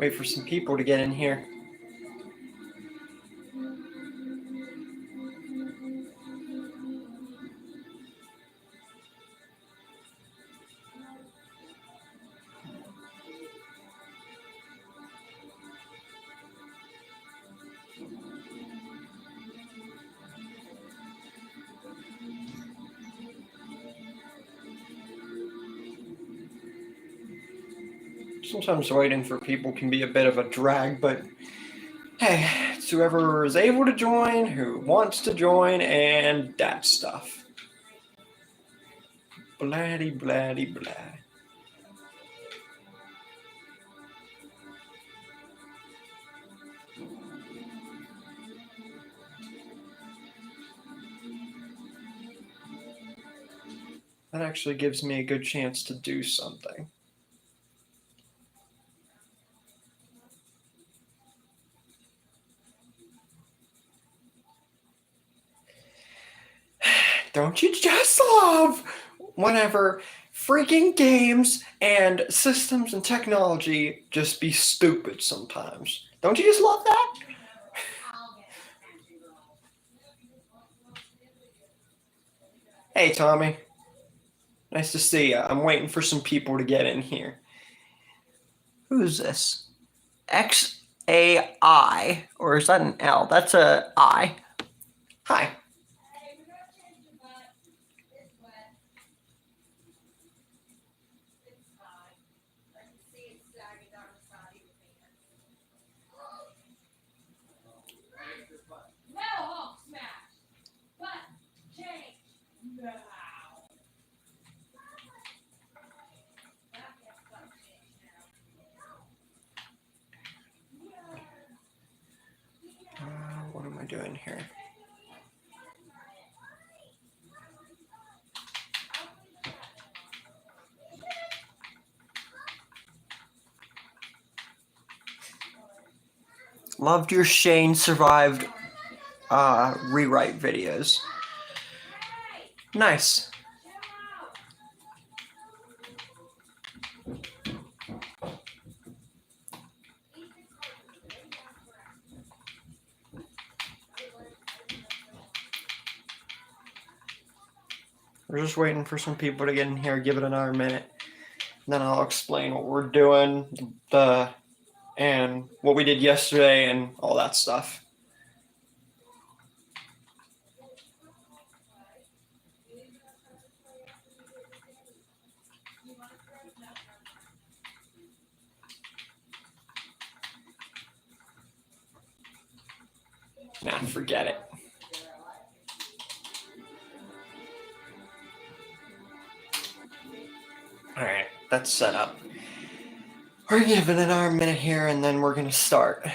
Wait for some people to get in here. Sometimes waiting for people can be a bit of a drag, but hey, it's whoever is able to join, who wants to join, and that stuff. Bladdy, bladdy, blad. That actually gives me a good chance to do something. Don't you just love whenever freaking games and systems and technology just be stupid sometimes? Don't you just love that? Hey, Tommy. Nice to see you. I'm waiting for some people to get in here. Who's this? XAI, or is that an L? That's a I. Hi. What am I doing here? Loved your Shane survived rewrite videos. Nice. We're just waiting for some people to get in here. Give it another minute. And then I'll explain what we're doing, and what we did yesterday and all that stuff. Nah, forget it. All right, that's set up. We're giving it our minute here, and then we're gonna start.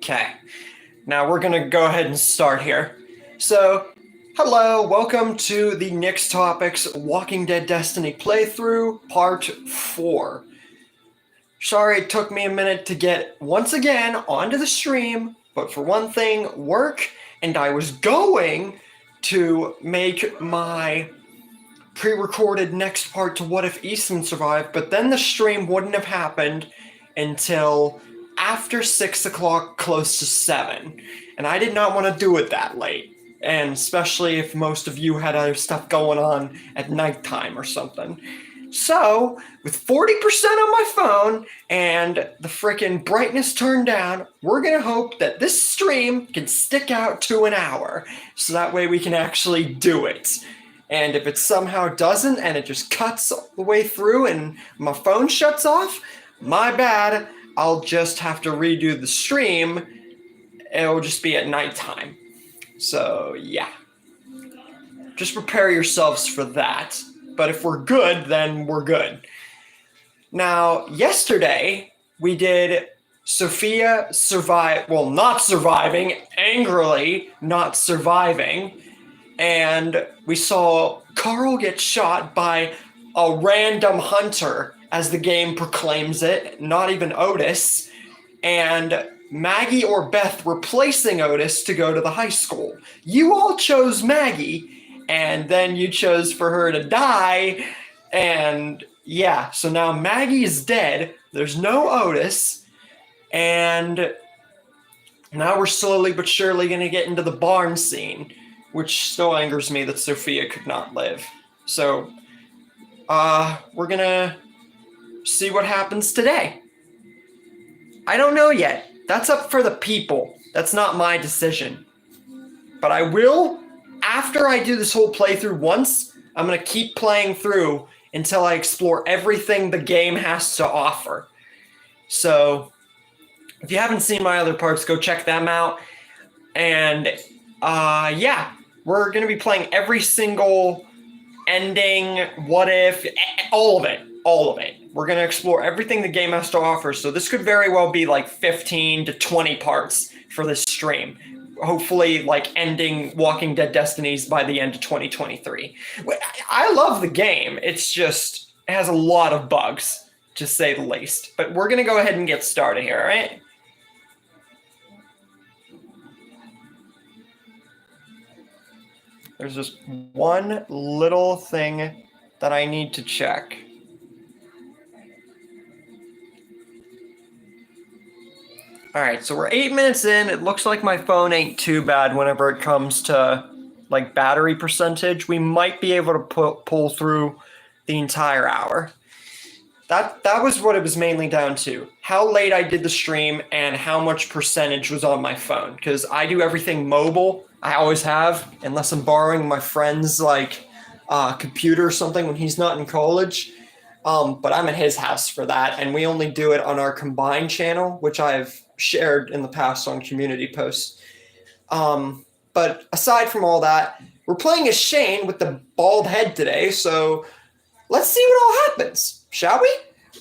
Okay, now we're gonna go ahead and start here. So, hello, welcome to the Nick's Topics Walking Dead Destiny playthrough, part 4. Sorry it took me a minute to get, once again, onto the stream, but for one thing, work, and I was going to make my pre-recorded next part to What If Easton Survived, but then the stream wouldn't have happened until after 6 o'clock, close to 7. And I did not want to do it that late. And especially if most of you had other stuff going on at nighttime or something. So, with 40% on my phone and the frickin' brightness turned down, we're gonna hope that this stream can stick out to an hour. So that way we can actually do it. And if it somehow doesn't and it just cuts the way through and my phone shuts off, my bad. I'll just have to redo the stream. It'll just be at nighttime. So, yeah. Just prepare yourselves for that. But if we're good, then we're good. Now, yesterday we did Sophia not surviving, angrily not surviving, and we saw Carl get shot by a random hunter, as the game proclaims it, not even Otis, and Maggie or Beth replacing Otis to go to the high school. You all chose Maggie, and then you chose for her to die, and yeah, so now Maggie is dead, there's no Otis, and now we're slowly but surely going to get into the barn scene, which still angers me that Sophia could not live. So, we're going to see what happens today. I don't know yet. That's up for the people. That's not my decision. But I will, after I do this whole playthrough once, I'm going to keep playing through until I explore everything the game has to offer. So, if you haven't seen my other parts, go check them out. And, yeah, we're going to be playing every single ending, what if, all of it. We're going to explore everything the game has to offer. So this could very well be like 15 to 20 parts for this stream. Hopefully, like, ending Walking Dead Destinies by the end of 2023. I love the game. It's just, it has a lot of bugs, to say the least. But we're going to go ahead and get started here, all right? There's just one little thing that I need to check. All right, so we're 8 minutes in. It looks like my phone ain't too bad whenever it comes to like battery percentage. We might be able to pull through the entire hour. That was what it was mainly down to. How late I did the stream and how much percentage was on my phone. Because I do everything mobile. I always have, unless I'm borrowing my friend's like computer or something when he's not in college. But I'm at his house for that, and we only do it on our combined channel, which I've shared in the past on community posts. But aside from all that, we're playing as Shane with the bald head today, so let's see what all happens, shall we?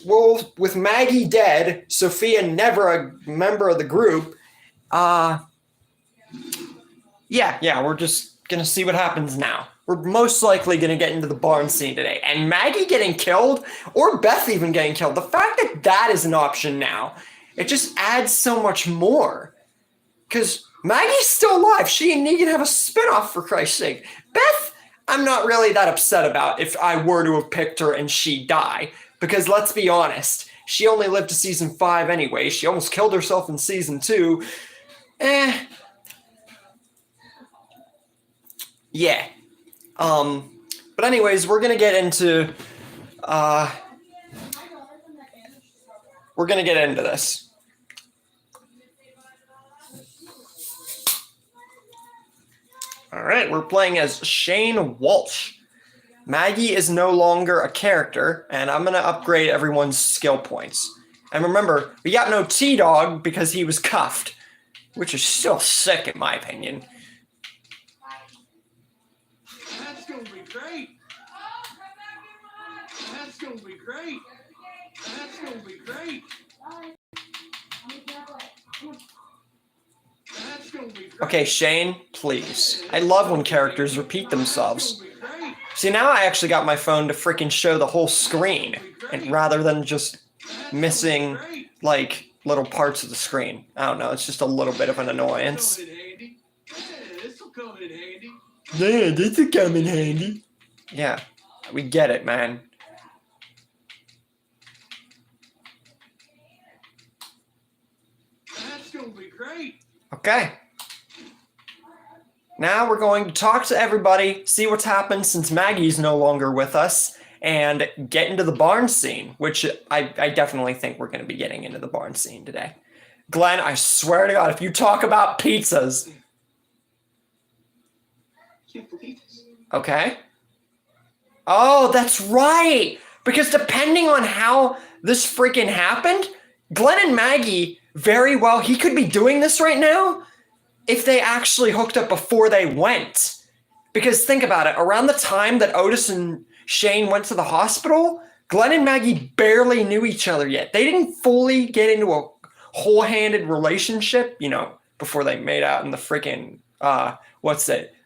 Well, with Maggie dead, Sophia never a member of the group, yeah, we're just gonna see what happens now. We're most likely going to get into the barn scene today. And Maggie getting killed, or Beth even getting killed, the fact that that is an option now, it just adds so much more. Because Maggie's still alive. She and Negan have a spinoff, for Christ's sake. Beth, I'm not really that upset about if I were to have picked her and she die. Because let's be honest, she only lived to season 5 anyway. She almost killed herself in season 2. Yeah. But anyways, we're gonna get into this. All right, we're playing as Shane Walsh. Maggie is no longer a character, and I'm gonna upgrade everyone's skill points. And remember, we got no T-Dog because he was cuffed, which is still sick in my opinion. That's gonna be great. That's gonna be great. That's gonna be great. That's gonna be great. Okay, Shane, please. I love when characters repeat themselves. See, now I actually got my phone to freaking show the whole screen, and rather than just missing like little parts of the screen. I don't know, it's just a little bit of an annoyance. This'll come in handy. Yeah, this will come in handy. Yeah, we get it, man. That's gonna be great. Okay. Now we're going to talk to everybody, see what's happened since Maggie's no longer with us, and get into the barn scene, which I definitely think we're going to be getting into the barn scene today. Glenn, I swear to God, if you talk about pizzas... Can't believe this. Okay. Oh, that's right. Because depending on how this freaking happened, Glenn and Maggie, very well, he could be doing this right now if they actually hooked up before they went. Because think about it, around the time that Otis and Shane went to the hospital, Glenn and Maggie barely knew each other yet. They didn't fully get into a whole-handed relationship, before they made out in the freaking, the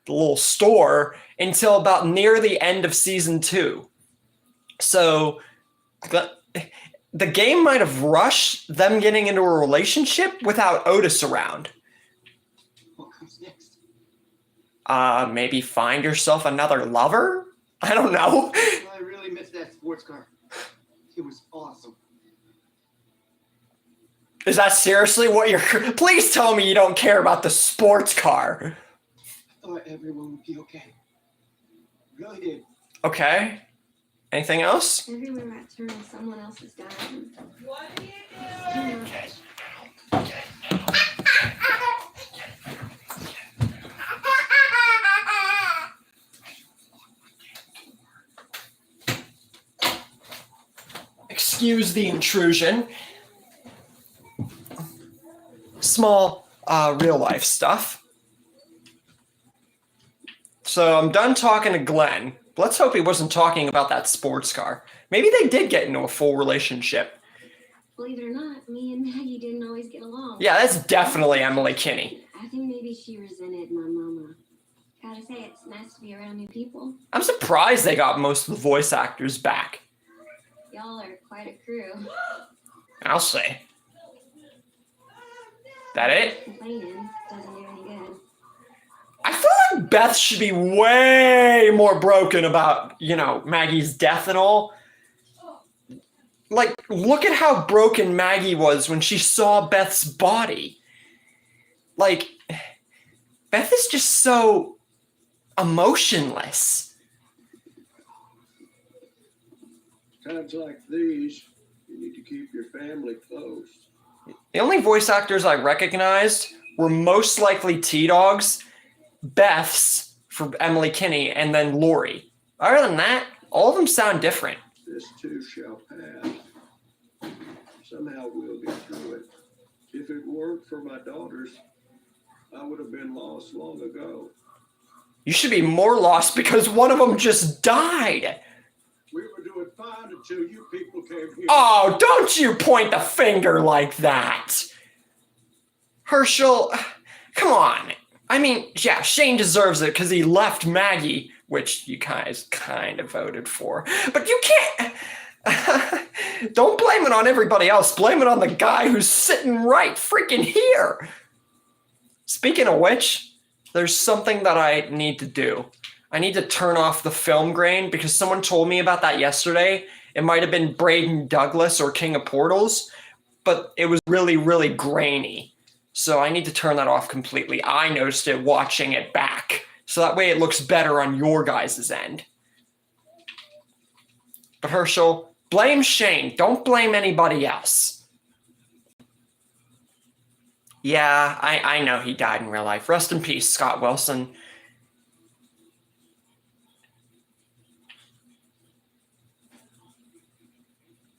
little store until about near the end of season 2. So the game might have rushed them getting into a relationship without Otis around. What comes next? Maybe find yourself another lover? I don't know. I really missed that sports car. It was awesome. Is that seriously what you're... Please tell me you don't care about the sports car. I thought everyone would be okay. Really did. Okay. Anything else? Everywhere I turn, someone else is dying. What are you doing? Excuse the intrusion. Small, real-life stuff. So I'm done talking to Glenn. Let's hope he wasn't talking about that sports car. Maybe they did get into a full relationship. Believe it or not, me and Maggie didn't always get along. Yeah, that's definitely Emily Kinney. I think maybe she resented my mama. Gotta say, it's nice to be around new people. I'm surprised they got most of the voice actors back. Y'all are quite a crew. I'll say. That it? Complaining doesn't do any good. I feel like Beth should be way more broken about, Maggie's death and all. Like, look at how broken Maggie was when she saw Beth's body. Like, Beth is just so emotionless. Times like these, you need to keep your family close. The only voice actors I recognized were most likely T-Dogs, Beth's for Emily Kinney, and then Lori. Other than that, all of them sound different. This too shall pass. Somehow we'll get through it. If it weren't for my daughters, I would have been lost long ago. You should be more lost because one of them just died. We were doing fine until you people came here. Oh, don't you point the finger like that. Herschel, come on. I mean, yeah, Shane deserves it because he left Maggie, which you guys kind of voted for. But you can't... Don't blame it on everybody else. Blame it on the guy who's sitting right freaking here. Speaking of which, there's something that I need to do. I need to turn off the film grain because someone told me about that yesterday. It might have been Braden Douglas or King of Portals, but it was really, really grainy. So I need to turn that off completely. I noticed it watching it back. So that way it looks better on your guys' end. But Herschel, blame Shane. Don't blame anybody else. Yeah, I know he died in real life. Rest in peace, Scott Wilson.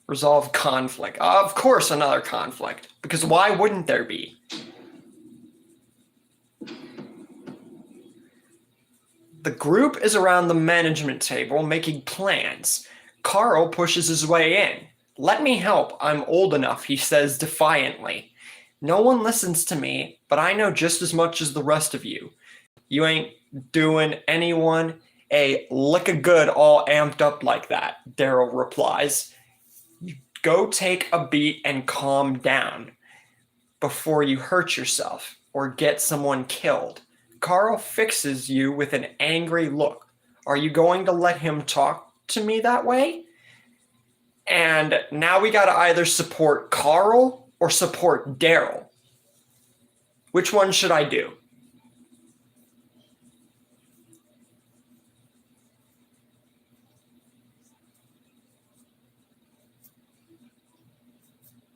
Resolve conflict. Of course, another conflict. Because why wouldn't there be? The group is around the management table making plans. Carl pushes his way in. Let me help. I'm old enough, he says defiantly. No one listens to me, but I know just as much as the rest of you. You ain't doing anyone a lick of good all amped up like that, Daryl replies. Go take a beat and calm down before you hurt yourself or get someone killed. Carl fixes you with an angry look. Are you going to let him talk to me that way? And now we got to either support Carl or support Daryl. Which one should I do?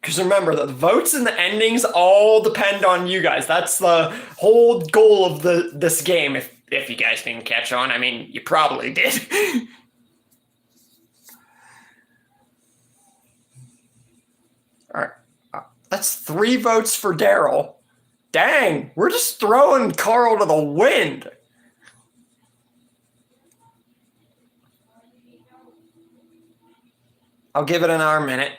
Because remember, the votes and the endings all depend on you guys. That's the whole goal of this game. If you guys didn't catch on, I mean, you probably did. All right, that's 3 votes for Daryl. Dang, we're just throwing Carl to the wind. I'll give it another minute.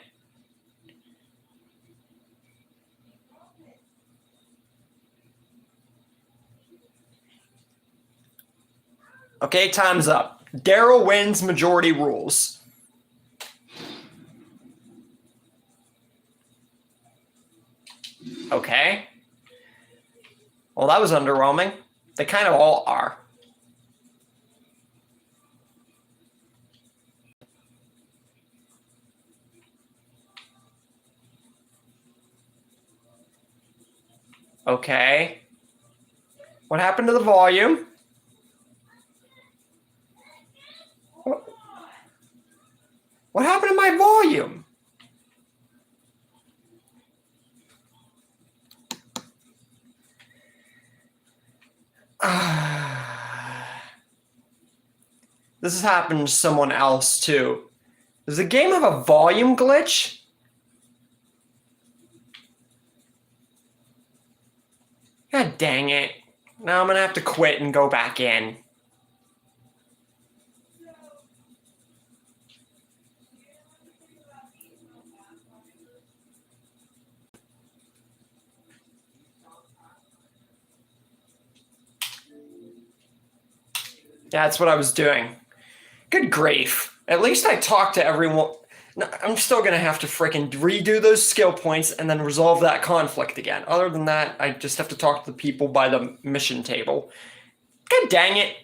Okay, time's up. Daryl wins, majority rules. Okay. Well, that was underwhelming. They kind of all are. Okay. What happened to the volume? What happened to my volume? This has happened to someone else too. Does the game have a volume glitch? God dang it. Now I'm gonna have to quit and go back in. That's what I was doing. Good grief. At least I talked to everyone. No, I'm still going to have to freaking redo those skill points and then resolve that conflict again. Other than that, I just have to talk to the people by the mission table. God dang it.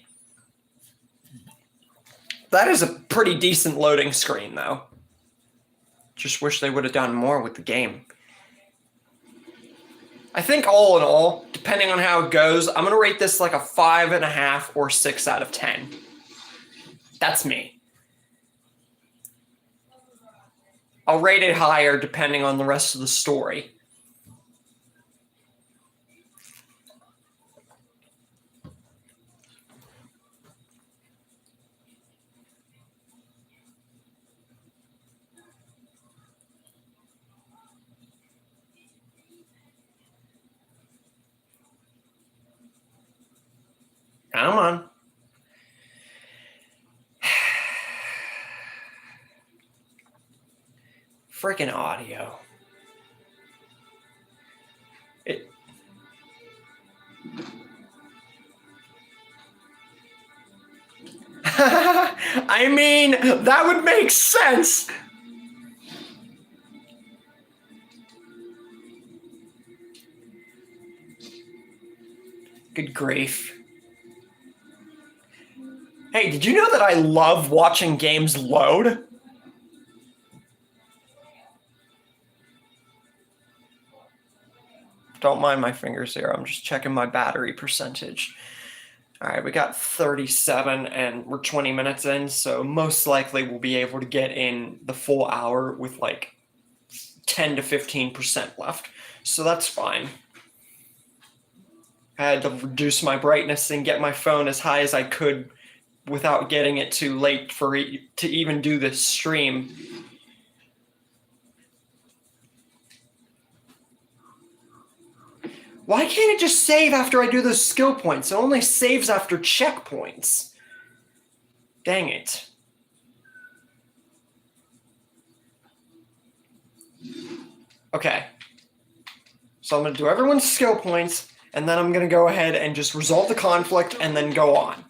That is a pretty decent loading screen, though. Just wish they would have done more with the game. I think all in all, depending on how it goes, I'm going to rate this like a 5.5 or 6 out of 10. That's me. I'll rate it higher depending on the rest of the story. Come on. Freaking audio. I mean, that would make sense. Good grief. Hey, did you know that I love watching games load? Don't mind my fingers here. I'm just checking my battery percentage. All right, we got 37 and we're 20 minutes in, so most likely we'll be able to get in the full hour with like 10 to 15% left. So that's fine. I had to reduce my brightness and get my phone as high as I could without getting it too late to even do this stream. Why can't it just save after I do those skill points? It only saves after checkpoints. Dang it. Okay. So I'm going to do everyone's skill points, and then I'm going to go ahead and just resolve the conflict and then go on.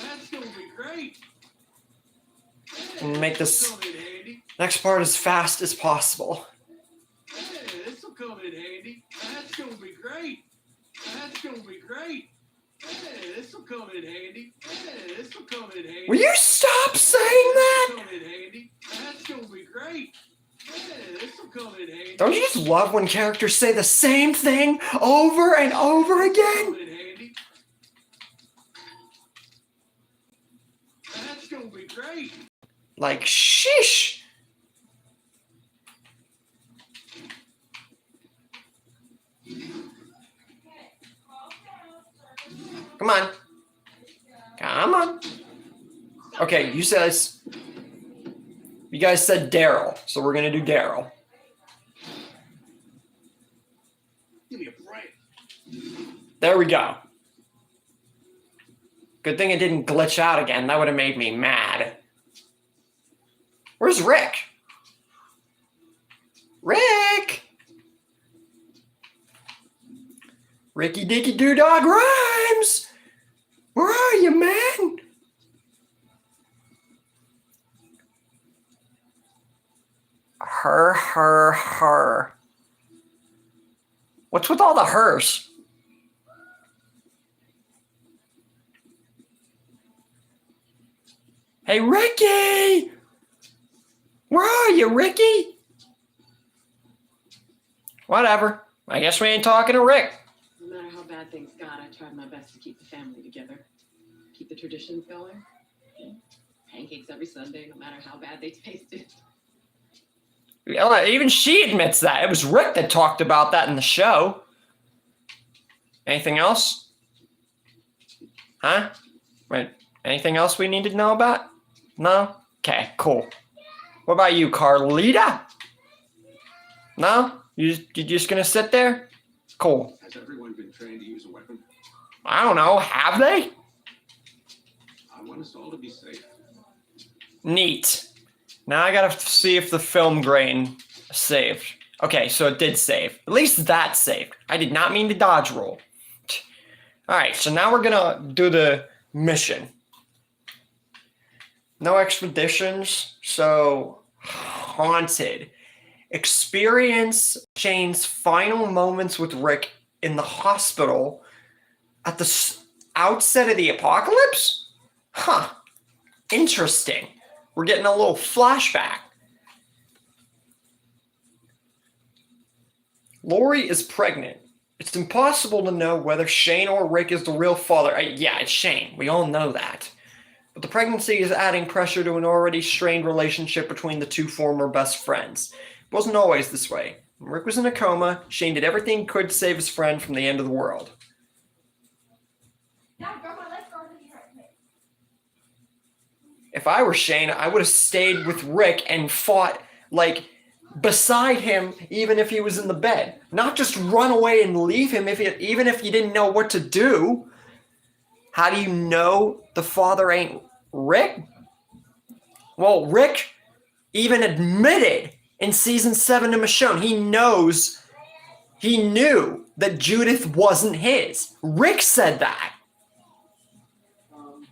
That's gonna be great. And make this next part as fast as possible. Hey, this will come in handy. That's gonna be great. That's gonna be great. Hey, this will come in handy. Hey, this will come in handy. Will you stop saying that? Come in handy. That's gonna be great. Hey, this will come in handy. Don't you just love when characters say the same thing over and over again? Come in handy. That's gonna be great. Like, sheesh. Come on. Come on. Okay, you guys said Daryl, so we're going to do Daryl. Give me a break. There we go. Good thing it didn't glitch out again. That would have made me mad. Where's Rick? Rick! Ricky Dicky Doo Dog Rhymes! Where are you, man? Her. What's with all the hers? Hey, Ricky! Where are you, Ricky? Whatever. I guess we ain't talking to Rick. No matter how bad things got, I tried my best to keep the family together. Keep the traditions going. Pancakes every Sunday, no matter how bad they tasted. Even she admits that. It was Rick that talked about that in the show. Anything else? Huh? Wait, anything else we need to know about? No? Okay, cool. What about you, Carlita? No? You just gonna sit there? Cool. Has everyone been trained to use a weapon? I don't know. Have they? I want us all to be safe. Neat. Now I gotta see if the film grain saved. Okay, so it did save. At least that saved. I did not mean to dodge roll. Alright, so now we're gonna do the mission. No expeditions, so haunted. Experience Shane's final moments with Rick in the hospital at the outset of the apocalypse? Huh. Interesting. We're getting a little flashback. Lori is pregnant. It's impossible to know whether Shane or Rick is the real father. Yeah, it's Shane. We all know that. But the pregnancy is adding pressure to an already strained relationship between the two former best friends. It wasn't always this way. When Rick was in a coma, Shane did everything he could to save his friend from the end of the world. If I were Shane, I would have stayed with Rick and fought, like, beside him, even if he was in the bed. Not just run away and leave him, even if you didn't know what to do. How do you know the father ain't Rick? Well, Rick even admitted in season 7 to Michonne, he knew that Judith wasn't his. Rick said that.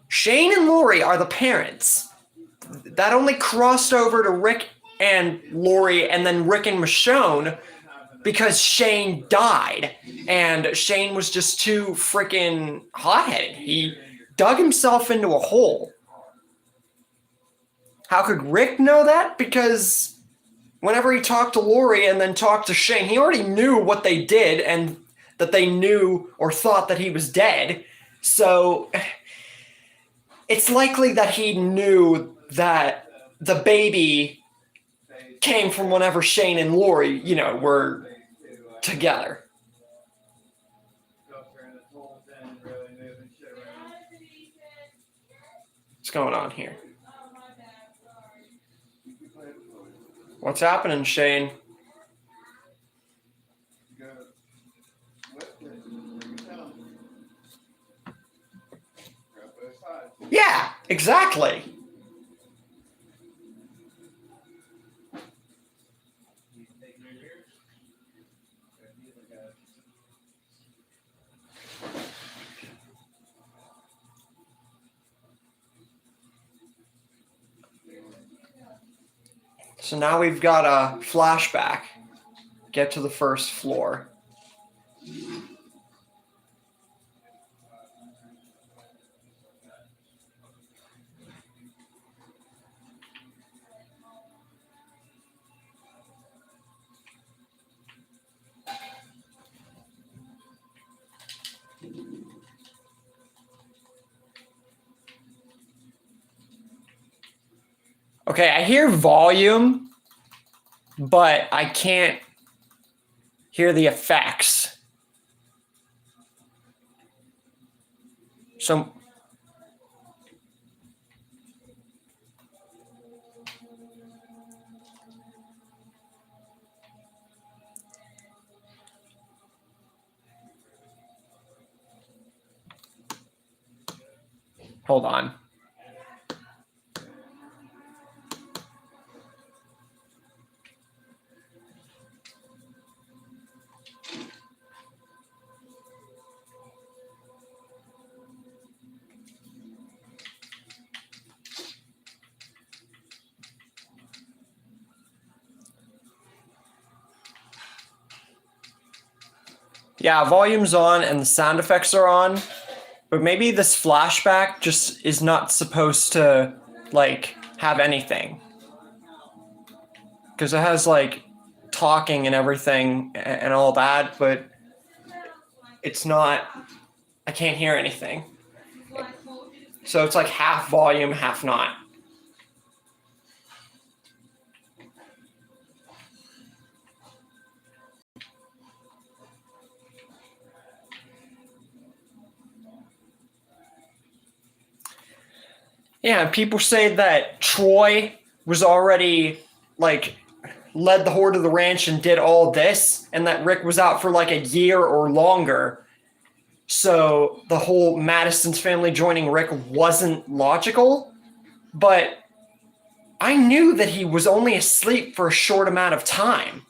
Shane and Lori are the parents. That only crossed over to Rick and Lori and then Rick and Michonne because Shane died. And Shane was just too freaking hot-headed. He dug himself into a hole. How could Rick know that? Because whenever he talked to Lori and then talked to Shane, he already knew what they did and that they knew or thought that he was dead. So it's likely that he knew that the baby came from whenever Shane and Lori, were together. What's going on here? What's happening, Shane? Yeah, exactly. So now we've got a flashback. Get to the first floor. Okay, I hear volume, but I can't hear the effects. So hold on. Yeah, volume's on and the sound effects are on, but maybe this flashback just is not supposed to, like, have anything. Because it has, like, talking and everything and all that, but it's not, I can't hear anything. So it's like half volume, half not. Yeah, people say that Troy was already, like, led the horde to the ranch and did all this, and that Rick was out for like a year or longer. So the whole Madison's family joining Rick wasn't logical, but I knew that he was only asleep for a short amount of time.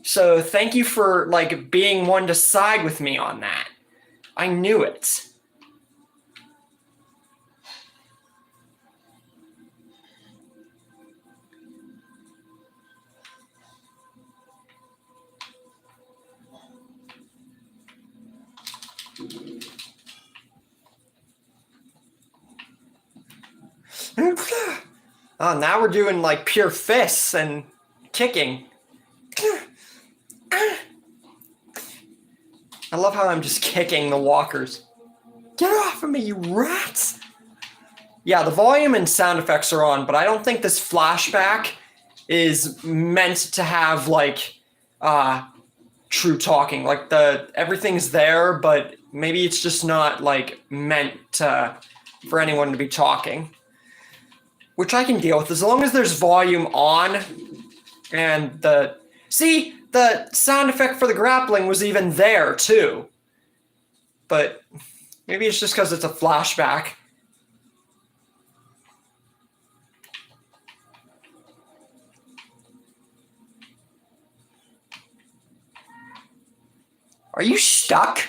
So thank you for, like, being one to side with me on that. I knew it. Oh, now we're doing like pure fists and kicking. I love how I'm just kicking the walkers. Get off of me, you rats! Yeah, the volume and sound effects are on, but I don't think this flashback is meant to have like true talking. Like everything's there, but maybe it's just not like meant for anyone to be talking. Which I can deal with as long as there's volume on and the sound effect for the grappling was even there too. But maybe it's just because it's a flashback. Are you stuck?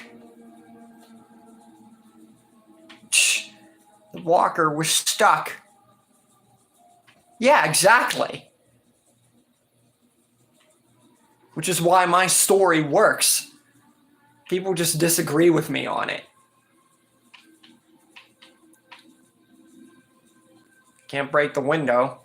The walker was stuck. Yeah, exactly. Which is why my story works. People just disagree with me on it. Can't break the window.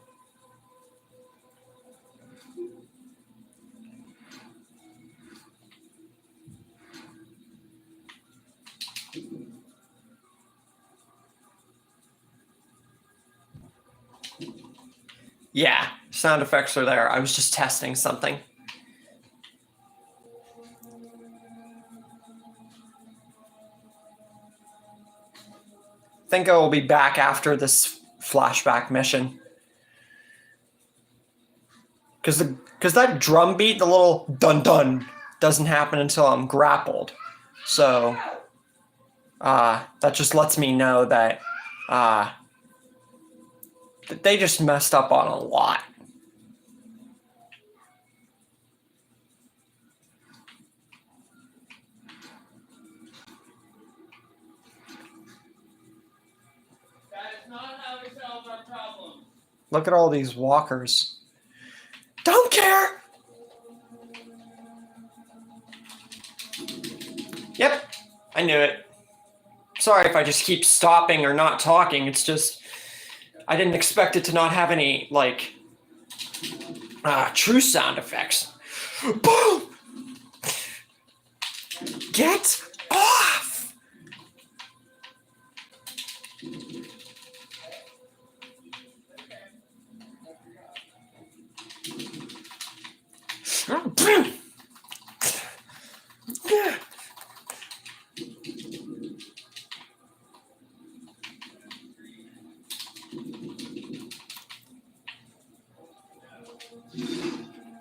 Yeah, sound effects are there. I was just testing something. I think I will be back after this flashback mission. Because that drum beat, the little dun-dun, doesn't happen until I'm grappled. So that just lets me know that they just messed up on a lot. That is not how we solve our problems. Look at all these walkers. Don't care! Yep, I knew it. Sorry if I just keep stopping or not talking. It's just, I didn't expect it to not have any, like, true sound effects. Boom! Get off!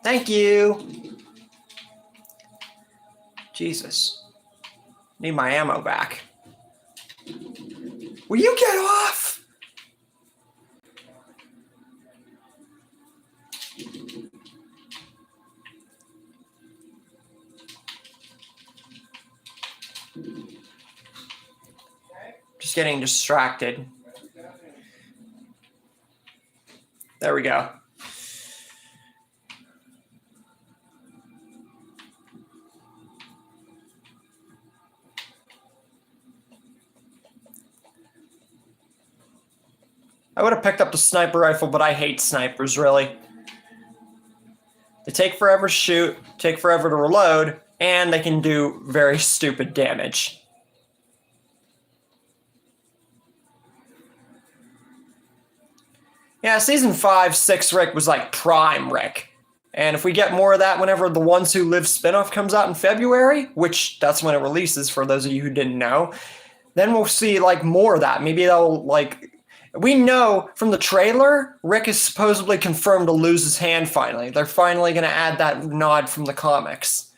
Thank you. Jesus. Need my ammo back. Will you get off? Just getting distracted. There we go. I would have picked up the sniper rifle, but I hate snipers, really. They take forever to shoot, take forever to reload, and they can do very stupid damage. Yeah, season 5, 6 Rick was like prime Rick. And if we get more of that whenever the Ones Who Live spinoff comes out in February, which that's when it releases for those of you who didn't know, then we'll see like more of that. Maybe they'll like, we know from the trailer, Rick is supposedly confirmed to lose his hand finally. They're finally going to add that nod from the comics.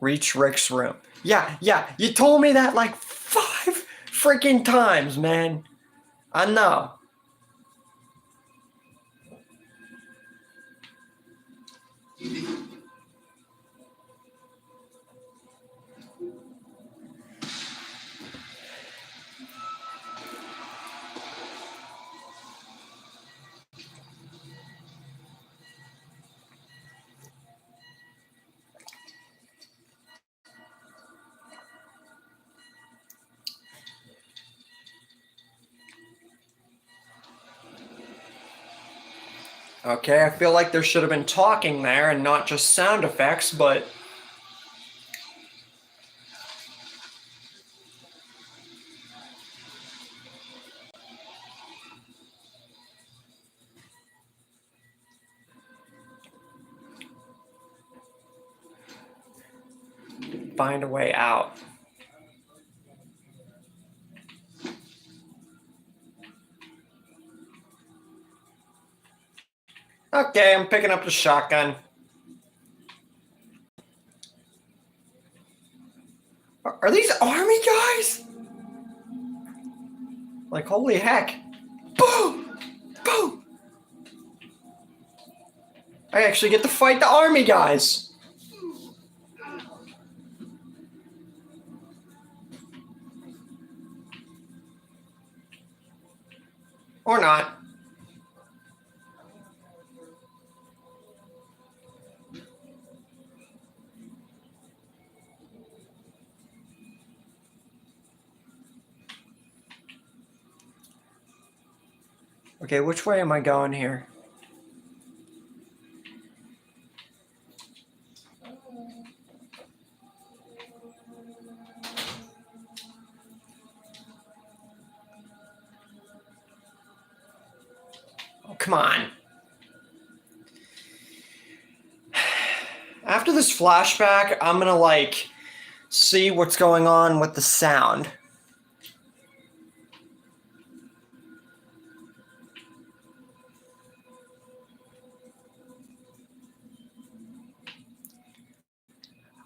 Reach Rick's room. Yeah, you told me that like 5 freaking times, man. I know. Okay, I feel like there should have been talking there and not just sound effects, but... find a way out. Okay, I'm picking up the shotgun. Are these army guys? Like, holy heck. Boom! Boom! I actually get to fight the army guys. Or not. Okay, which way am I going here? Oh, come on. After this flashback, I'm gonna like see what's going on with the sound.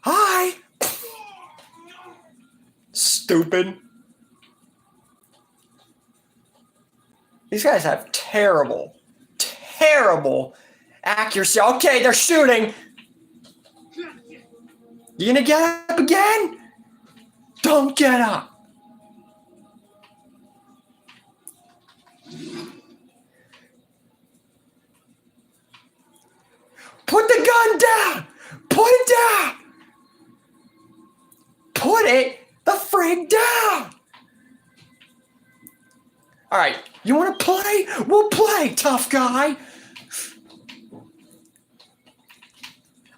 Hi! Stupid. These guys have terrible accuracy. Okay, they're shooting. You gonna get up again? Don't get up. Put the gun down. Put it down. Put it the frig down. All right, you want to play? We'll play, tough guy.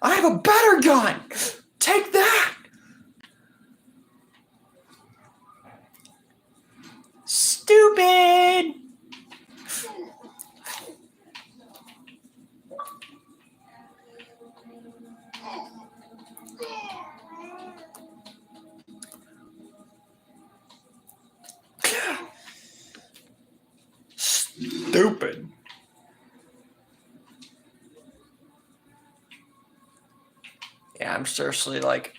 I have a better gun. Take that. Stupid. Stupid. Yeah, I'm seriously like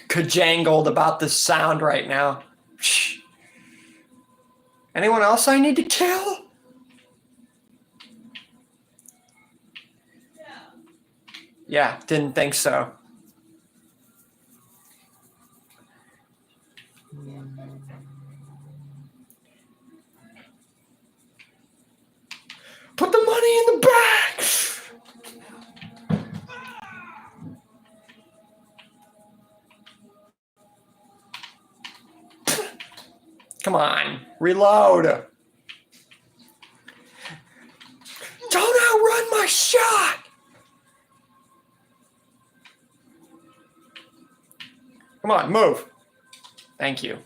cajangled about this sound right now. Anyone else I need to kill? Yeah, didn't think so. Put the money in the bag! Come on, reload. Don't outrun my shot! Come on, move. Thank you.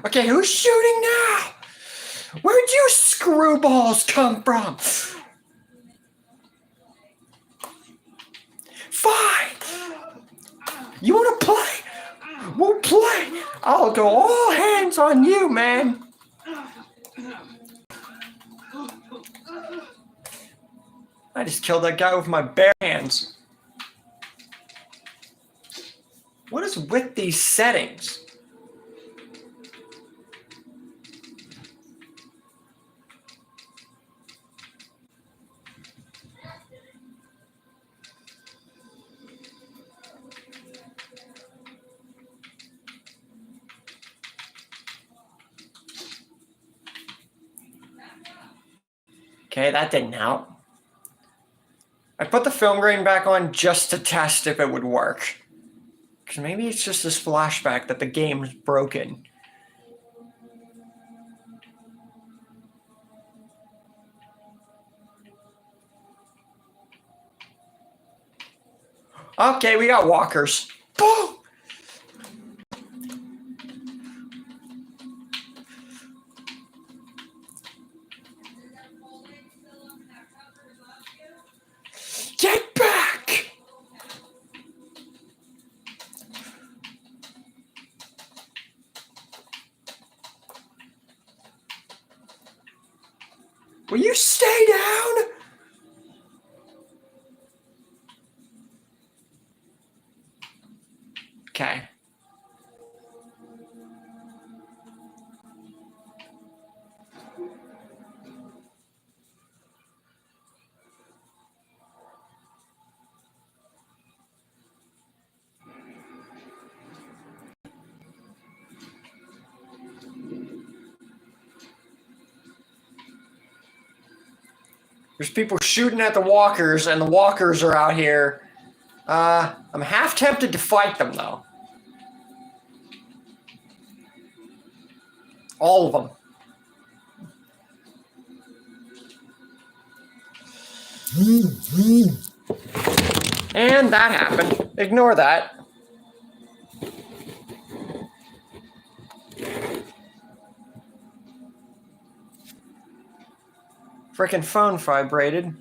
Okay, who's shooting now? Where'd you screwballs come from? Fine. You want to play? We'll play. I'll go all hands on you, man. I just killed that guy with my bare hands. What is with these settings? Okay, that didn't help. I put the film grain back on just to test if it would work. Because maybe it's just this flashback that the game is broken. Okay, we got walkers. Boom! Get back! Will you stay down? Okay. There's people shooting at the walkers, and the walkers are out here. I'm half tempted to fight them, though. All of them. And that happened. Ignore that. Frickin' phone vibrated.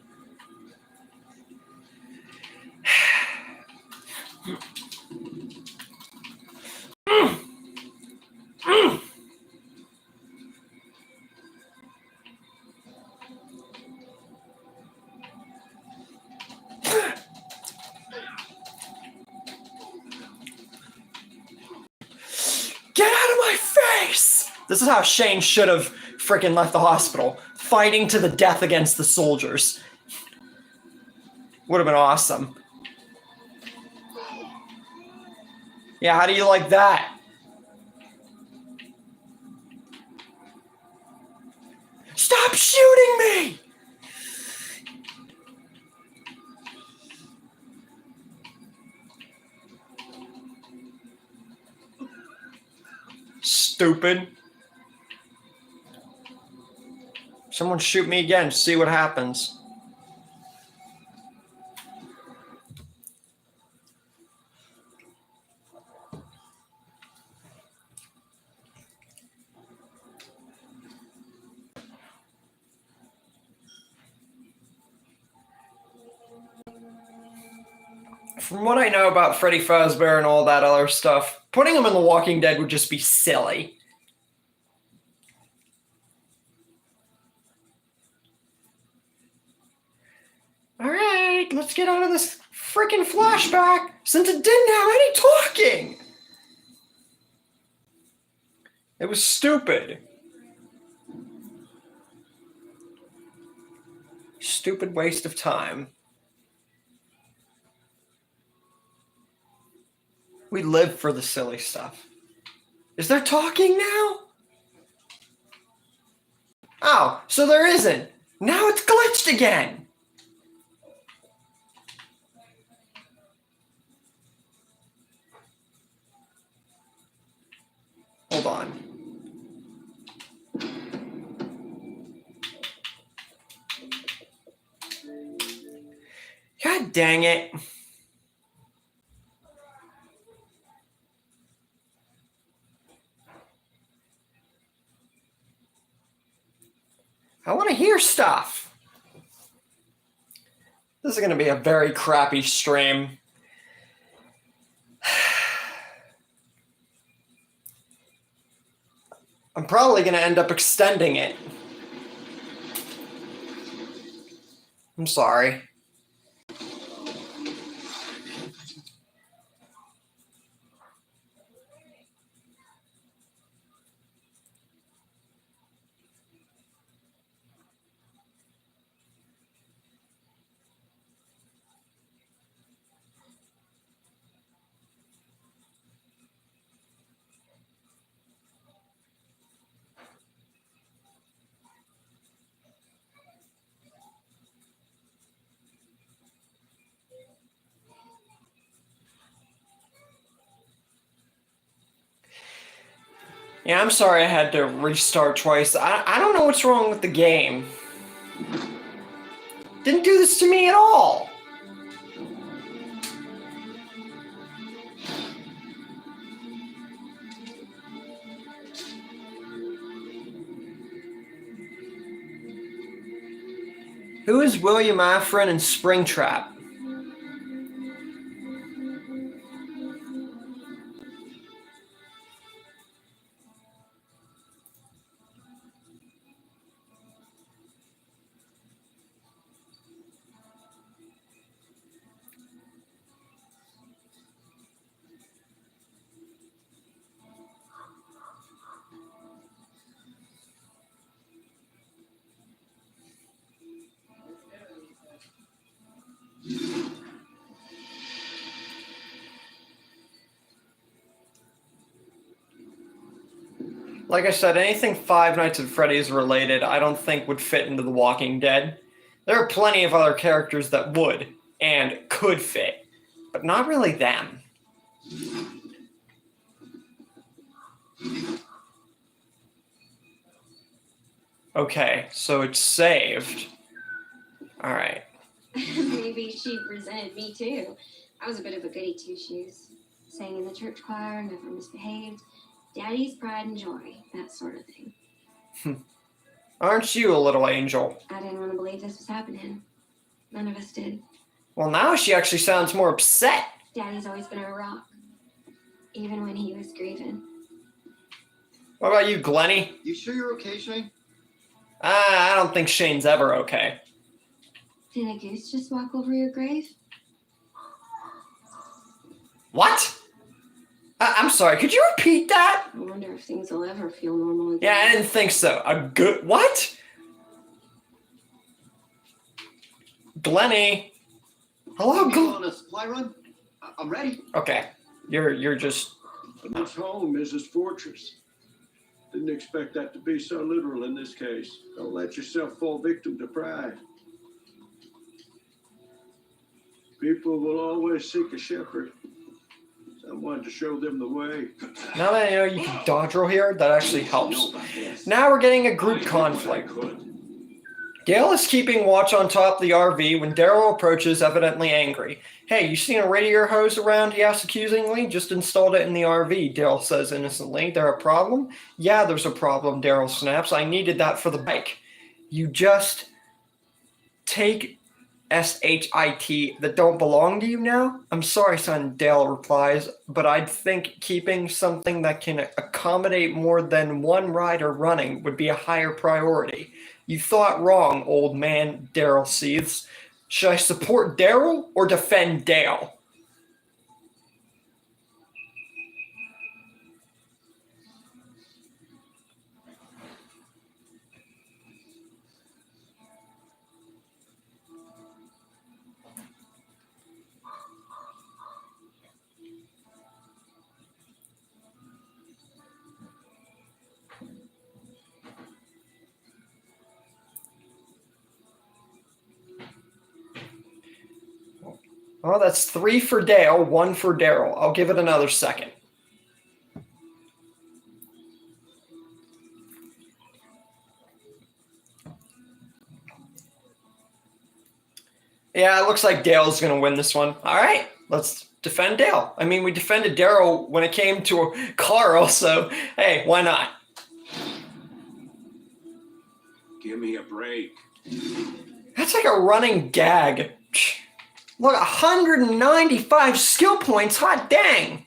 Get out of my face! This is how Shane should have frickin' left the hospital. Fighting to the death against the soldiers. Would have been awesome. Yeah, how do you like that? Stop shooting me! Stupid. Someone shoot me again, see what happens. From what I know about Freddy Fazbear and all that other stuff, putting him in The Walking Dead would just be silly. Alright, let's get out of this freaking flashback since it didn't have any talking. It was stupid. Stupid waste of time. We live for the silly stuff. Is there talking now? Oh, so there isn't. Now it's glitched again. Hold on. God dang it. I want to hear stuff. This is going to be a very crappy stream. I'm probably going to end up extending it. I'm sorry. Yeah, I'm sorry I had to restart twice. I don't know what's wrong with the game. Didn't do this to me at all. Who is William Afrin in Springtrap? Like I said, anything Five Nights at Freddy's related, I don't think would fit into The Walking Dead. There are plenty of other characters that would and could fit, but not really them. Okay, so it's saved. All right. Maybe she resented me too. I was a bit of a goody two-shoes. Sang in the church choir, never misbehaved. Daddy's pride and joy, that sort of thing. Aren't you a little angel? I didn't want to believe this was happening. None of us did. Well, now she actually sounds more upset. Daddy's always been a rock, even when he was grieving. What about you, Glennie? You sure you're okay, Shane? I don't think Shane's ever okay. Did a goose just walk over your grave? What? I'm sorry, could you repeat that? I wonder if things will ever feel normal again. Yeah, I didn't think so. A good what? Glennie. Hello, You Glennie. on a supply run? I'm ready. Okay. You're just This home is his fortress. Didn't expect that to be so literal in this case. Don't let yourself fall victim to pride. People will always seek a shepherd, someone to show them the way. now that I know you can dodge roll here, that actually helps. Now we're getting a group conflict. Dale is keeping watch on top of the RV when Daryl approaches, evidently angry. Hey, you seen a radiator hose around? He asks accusingly. Just installed it in the RV, Daryl says innocently. There a problem? Yeah, there's a problem, Daryl snaps. I needed that for the bike. You just take SHIT that don't belong to you now? I'm sorry, son, Dale replies, but I'd think keeping something that can accommodate more than one rider running would be a higher priority. You thought wrong, old man, Daryl seethes. Should I support Daryl or defend Dale? Oh, that's 3 for Dale, 1 for Daryl. I'll give it another second. Yeah, it looks like Dale's going to win this one. All right, let's defend Dale. I mean, we defended Daryl when it came to Carl, so hey, why not? Give me a break. That's like a running gag. Look, 195 skill points. Hot dang.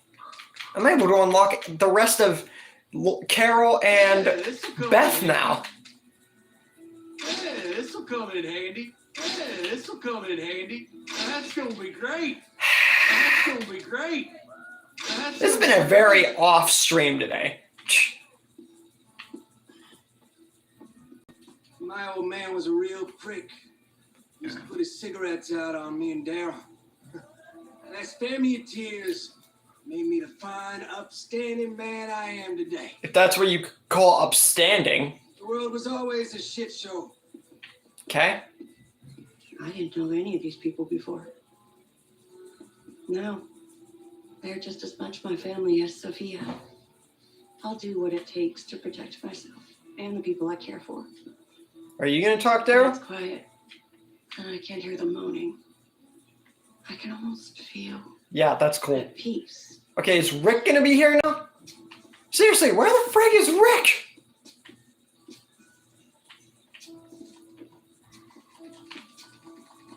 I'm able to unlock the rest of Carol and Beth now. Hey, this'll come in handy. Hey, this'll come in handy. That's gonna be great. That's gonna be great. This has been a very off stream today. My old man was a real prick. He used to put his cigarettes out on me and Daryl. And that spare me your tears made me the fine, upstanding man I am today. If that's what you call upstanding. The world was always a shit show. Okay. I didn't know any of these people before. No, they're just as much my family as Sophia. I'll do what it takes to protect myself and the people I care for. Are you going to talk, It's Daryl? quiet, and I can't hear them moaning. I can almost feel Yeah, that's cool. at peace. Okay, is Rick going to be here now? Seriously, where the frig is Rick?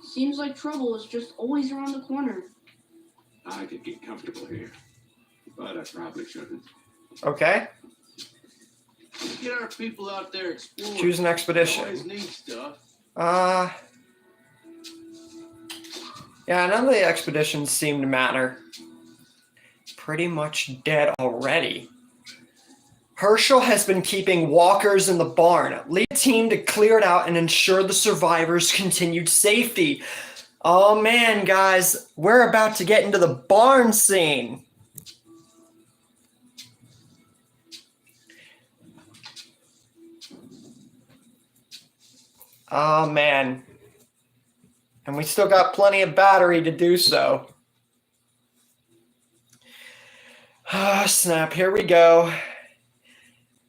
Seems like trouble is just always around the corner. I could get comfortable here, but I probably shouldn't. Okay, Get our people out there exploring. choose an Always expedition. need stuff. Yeah, none of the expeditions seem to matter. Pretty much dead already. Herschel has been keeping walkers in the barn. Lead a team to clear it out and ensure the survivors' continued safety. Oh man, guys, we're about to get into the barn scene. Oh man. And we still got plenty of battery to do so. Ah, snap, here we go.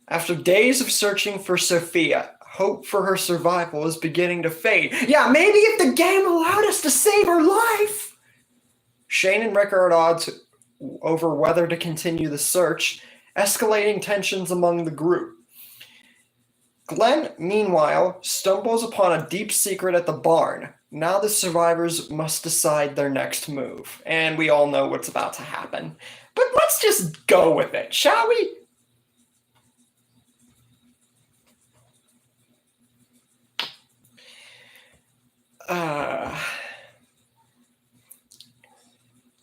After days of searching for Sophia, hope for her survival is beginning to fade. Yeah, maybe if the game allowed us to save her life. Shane and Rick are at odds over whether to continue the search, escalating tensions among the group. Glenn, meanwhile, stumbles upon a deep secret at the barn. Now the survivors must decide their next move, and we all know what's about to happen. But let's just go with it, shall we?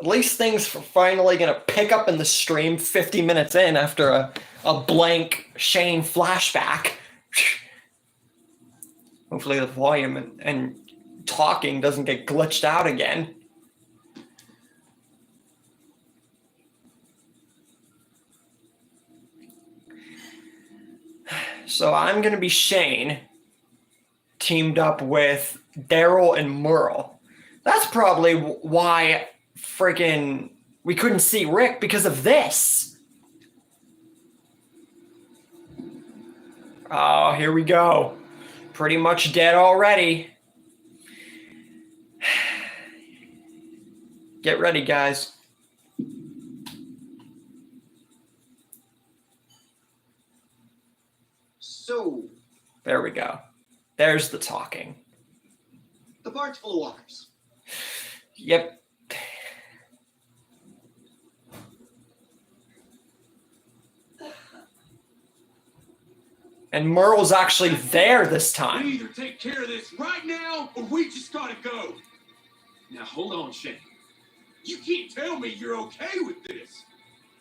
At least things are finally going to pick up in the stream 50 minutes in after a blank Shane flashback. Hopefully the volume and talking doesn't get glitched out again. So I'm going to be Shane, teamed up with Daryl and Merle. That's probably why freaking we couldn't see Rick, because of this. Oh, here we go. Pretty much dead already. Get ready, guys. So, There we go. There's the talking. the barn's full of walkers. Yep. And Merle's actually there this We time. either take care of this right now, or we just gotta go. Now hold on, Shane. You can't tell me you're okay with this.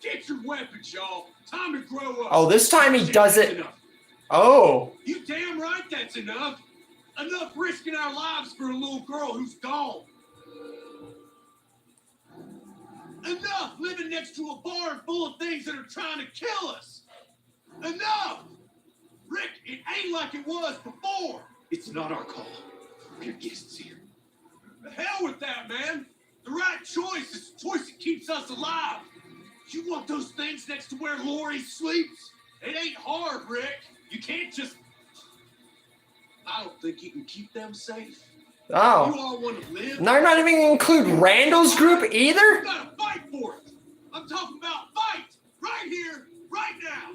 Get your weapons, y'all. Time to grow up. Oh, this time he does That's it. enough. Oh, You damn right that's enough. Enough risking our lives for a little girl who's gone. Enough living next to a barn full of things that are trying to kill us. Enough! Rick, it ain't like it was before. It's not our call. We're guests here. The hell with that, man. The alive. You want those things next to where Lori sleeps? It ain't hard, Rick. You can't just... I don't think you can keep them safe. You Oh. all want to live? They're not even going to include Randall's group either? You gotta fight for it. I'm talking about fight. Right here, right now.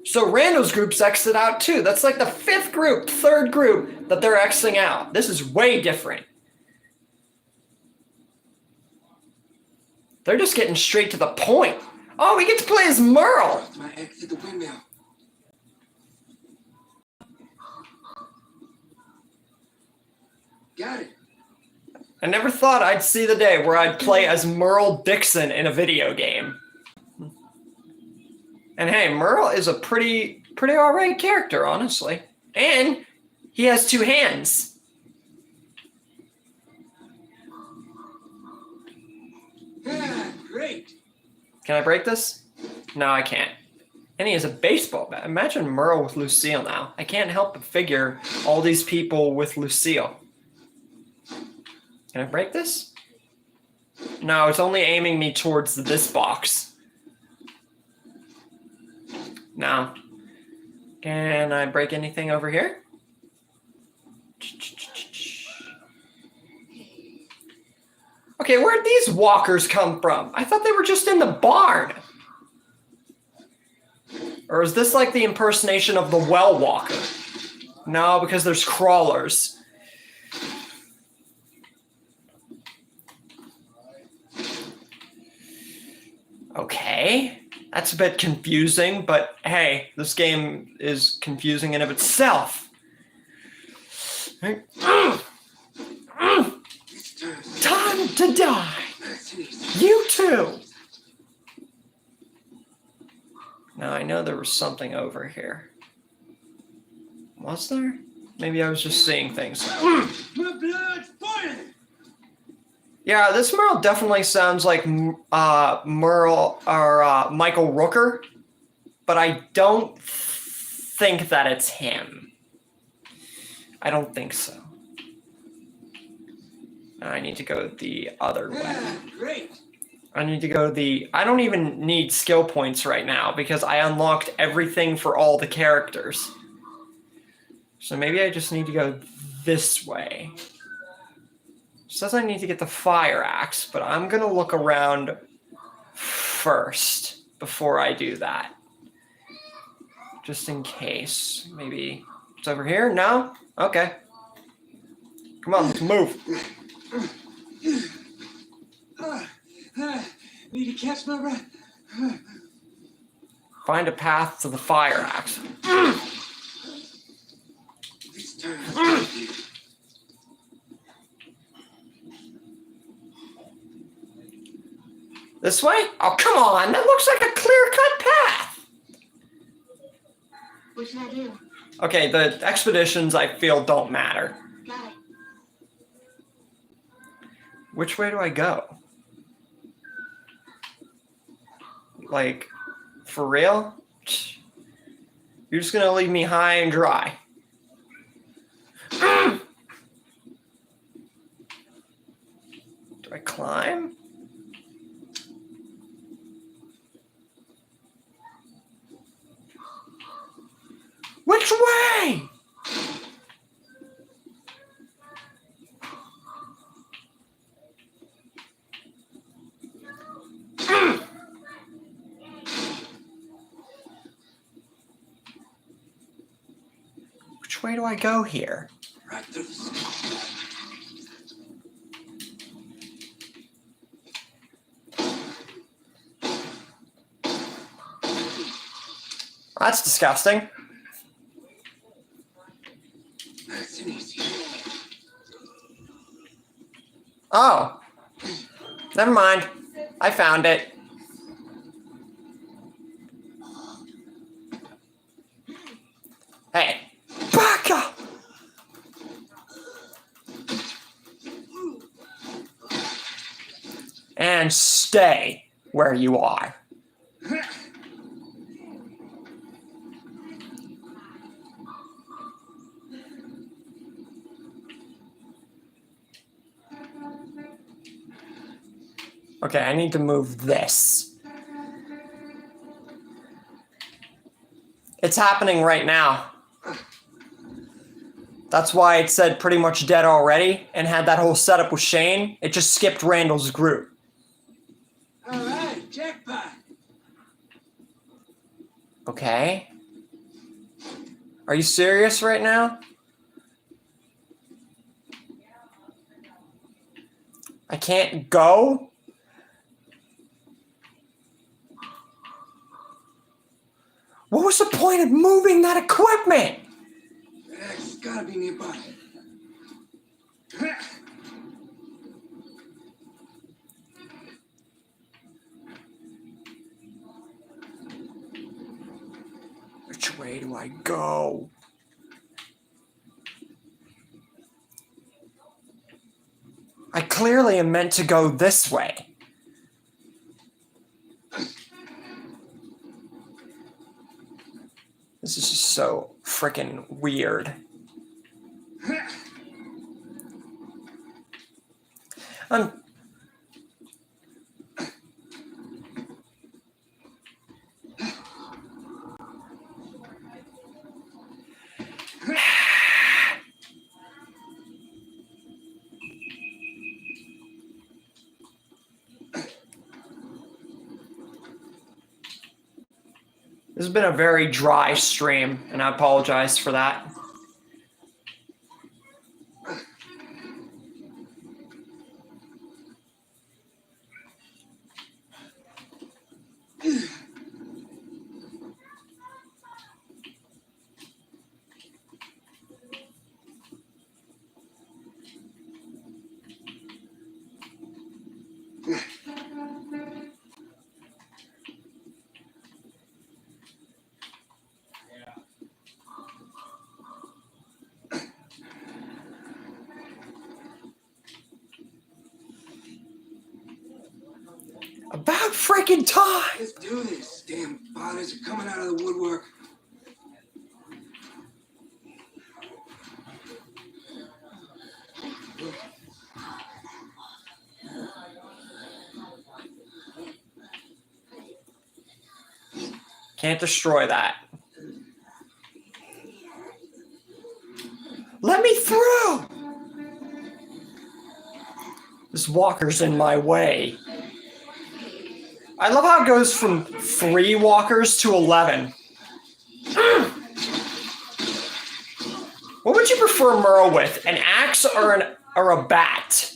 So Randall's group's exited out too. That's like the third group that they're exiting out. This is way different. They're just getting straight to the point. Oh, we get to play as Merle. My exit the windmill. Got it. I never thought I'd see the day where I'd play as Merle Dixon in a video game. And hey, Merle is a pretty alright character, honestly. And he has 2 hands. Ah, great. Can I break this? No, I can't. And he has a baseball bat. Imagine Merle with Lucille now. I can't help but figure all these people with Lucille. Can I break this? No, it's only aiming me towards this box. No. Can I break anything over here? Okay, where'd these walkers come from? I thought they were just in the barn. Or is this like the impersonation of the well walker? No, because there's crawlers. Okay, that's a bit confusing, but hey, this game is confusing in of itself. Time to die. You too. Now I know there was something over here. Was there? Maybe I was just seeing things. My blood's boiling. Yeah, this Merle definitely sounds like Merle or Michael Rooker, but I don't think that it's him. I don't think so. I need to go the other way. Ah, great. I need to go I don't even need skill points right now because I unlocked everything for all the characters. So maybe I just need to go this way. It says I need to get the fire axe, but I'm going to look around first before I do that. Just in case. Maybe it's over here? No? Okay. Come on, let's move. Need to catch my breath. Find a path to the fire axe. This time. This way? Oh, come on. That looks like a clear-cut path. What should I do? Okay, the expeditions I feel don't matter. Got it. Which way do I go? Like, for real? You're just gonna leave me high and dry. Do I climb? Which way? Which way do I go here? Right through the center. That's disgusting. Nice and easy. Oh. Never mind. I found it. Hey. Back up! And stay where you are. Okay, I need to move this. It's happening right now. That's why it said pretty much dead already and had that whole setup with Shane. It just skipped Randall's group. All right, jackpot. Okay. Are you serious right now? I can't go? What was the point of moving that equipment? It's gotta be nearby. Which way do I go? I clearly am meant to go this way. This is just so freaking weird. This has been a very dry stream, and I apologize for that. About freaking time! Let's do this. Damn fathers are coming out of the woodwork. Can't destroy that. Let me through! This walker's in my way. I love how it goes from 3 walkers to 11. What would you prefer Merle with? An axe or a bat?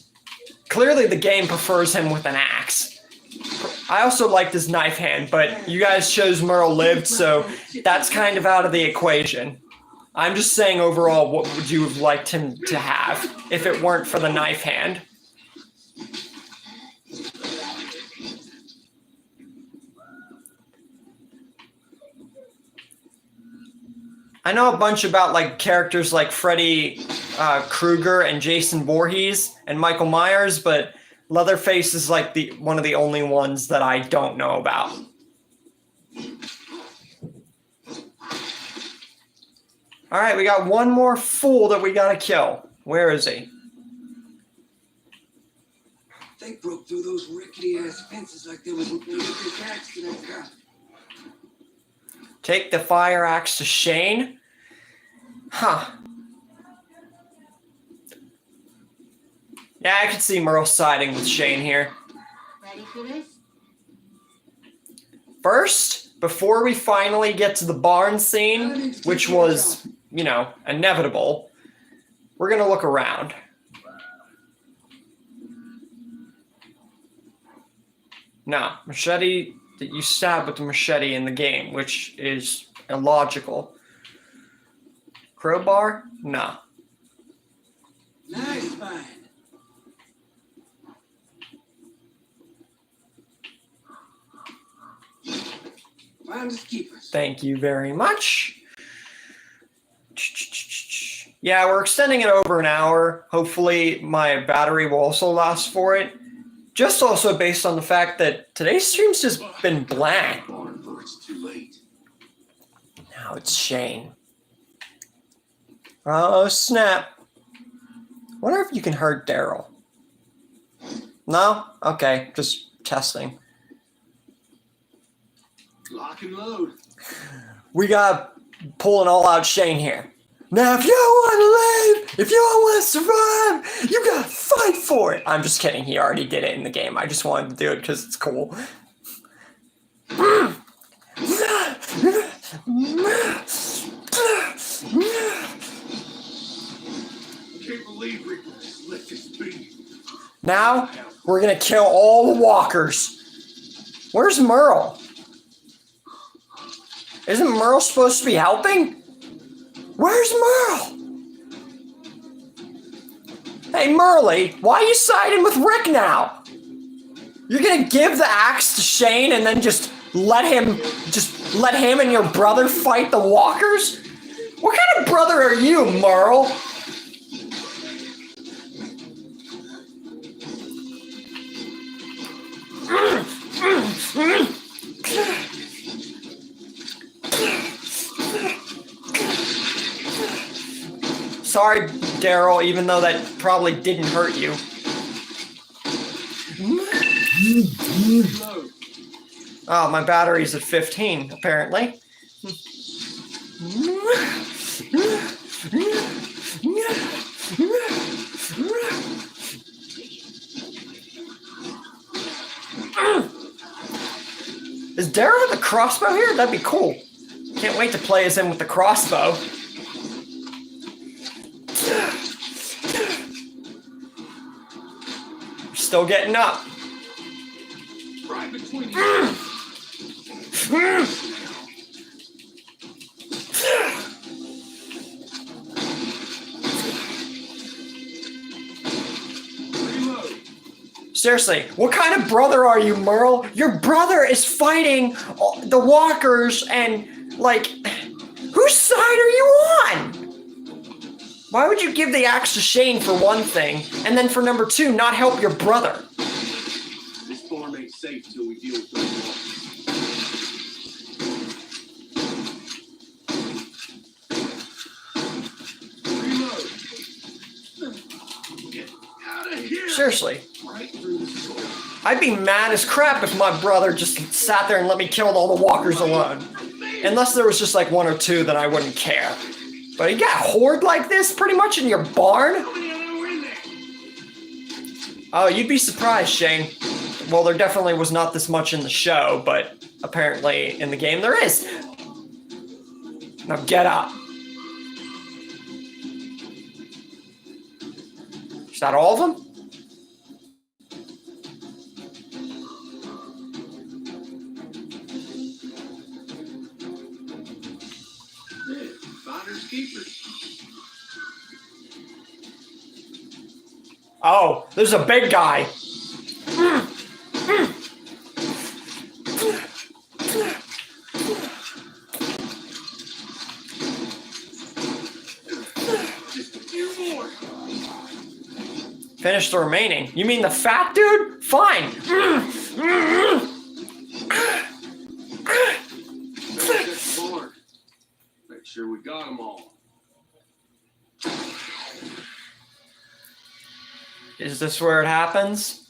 Clearly the game prefers him with an axe. I also liked his knife hand, but you guys chose Merle lived, so that's kind of out of the equation. I'm just saying overall, what would you have liked him to have if it weren't for the knife hand? I know a bunch about like characters like Freddy Krueger and Jason Voorhees and Michael Myers, but Leatherface is like one of the only ones that I don't know about. All right, we got one more fool that we gotta kill. Where is he? They broke through those rickety ass fences like there was a big accident. Take the fire axe to Shane? Huh. Yeah, I could see Merle siding with Shane here. Ready for this? First, before we finally get to the barn scene, which was, you know, inevitable, we're going to look around. No, machete, that you stab with the machete in the game, which is illogical. Crowbar? No. Nice find. Finders keepers. Thank you very much. Yeah, we're extending it over an hour. Hopefully my battery will also last for it. Just also based on the fact that today's stream's just been blank. It's too late. Now it's Shane. Oh, snap. Wonder if you can hurt Daryl. No? Okay, just testing. Lock and load. We got pulling all out Shane here. Now, if you want to live, if you want to survive, you gotta fight for it. I'm just kidding. He already did it in the game. I just wanted to do it because it's cool. I can't believe Rick would just let this be. Now, we're gonna kill all the walkers. Where's Merle? Isn't Merle supposed to be helping? Where's Merle? Hey, Merle, why are you siding with Rick now? You're gonna give the axe to Shane and then just let him and your brother fight the walkers? What kind of brother are you, Merle? Sorry, Daryl, even though that probably didn't hurt you. Oh, my battery's at 15, apparently. Is Daryl with the crossbow here? That'd be cool. Can't wait to play as him with the crossbow. Still getting up. Right between you. Reload. Seriously, what kind of brother are you, Merle? Your brother is fighting the walkers and, like, whose side are you on? Why would you give the axe to Shane for one thing, and then for number two, not help your brother? This farm ain't safe till we deal with those walkers. Reload. Get out of here. Seriously. Right through this door. I'd be mad as crap if my brother just sat there and let me kill all the walkers alone. Unless there was just like one or two, then I wouldn't care. But you got a horde like this pretty much in your barn? Oh, you'd be surprised, Shane. Well, there definitely was not this much in the show, but apparently in the game there is. Now get up. Is that all of them? Finders keepers. Oh, there's a big guy. Just a few more. Finish the remaining. You mean the fat dude? Fine. Check the barn. Make sure we got them all. Is this where it happens?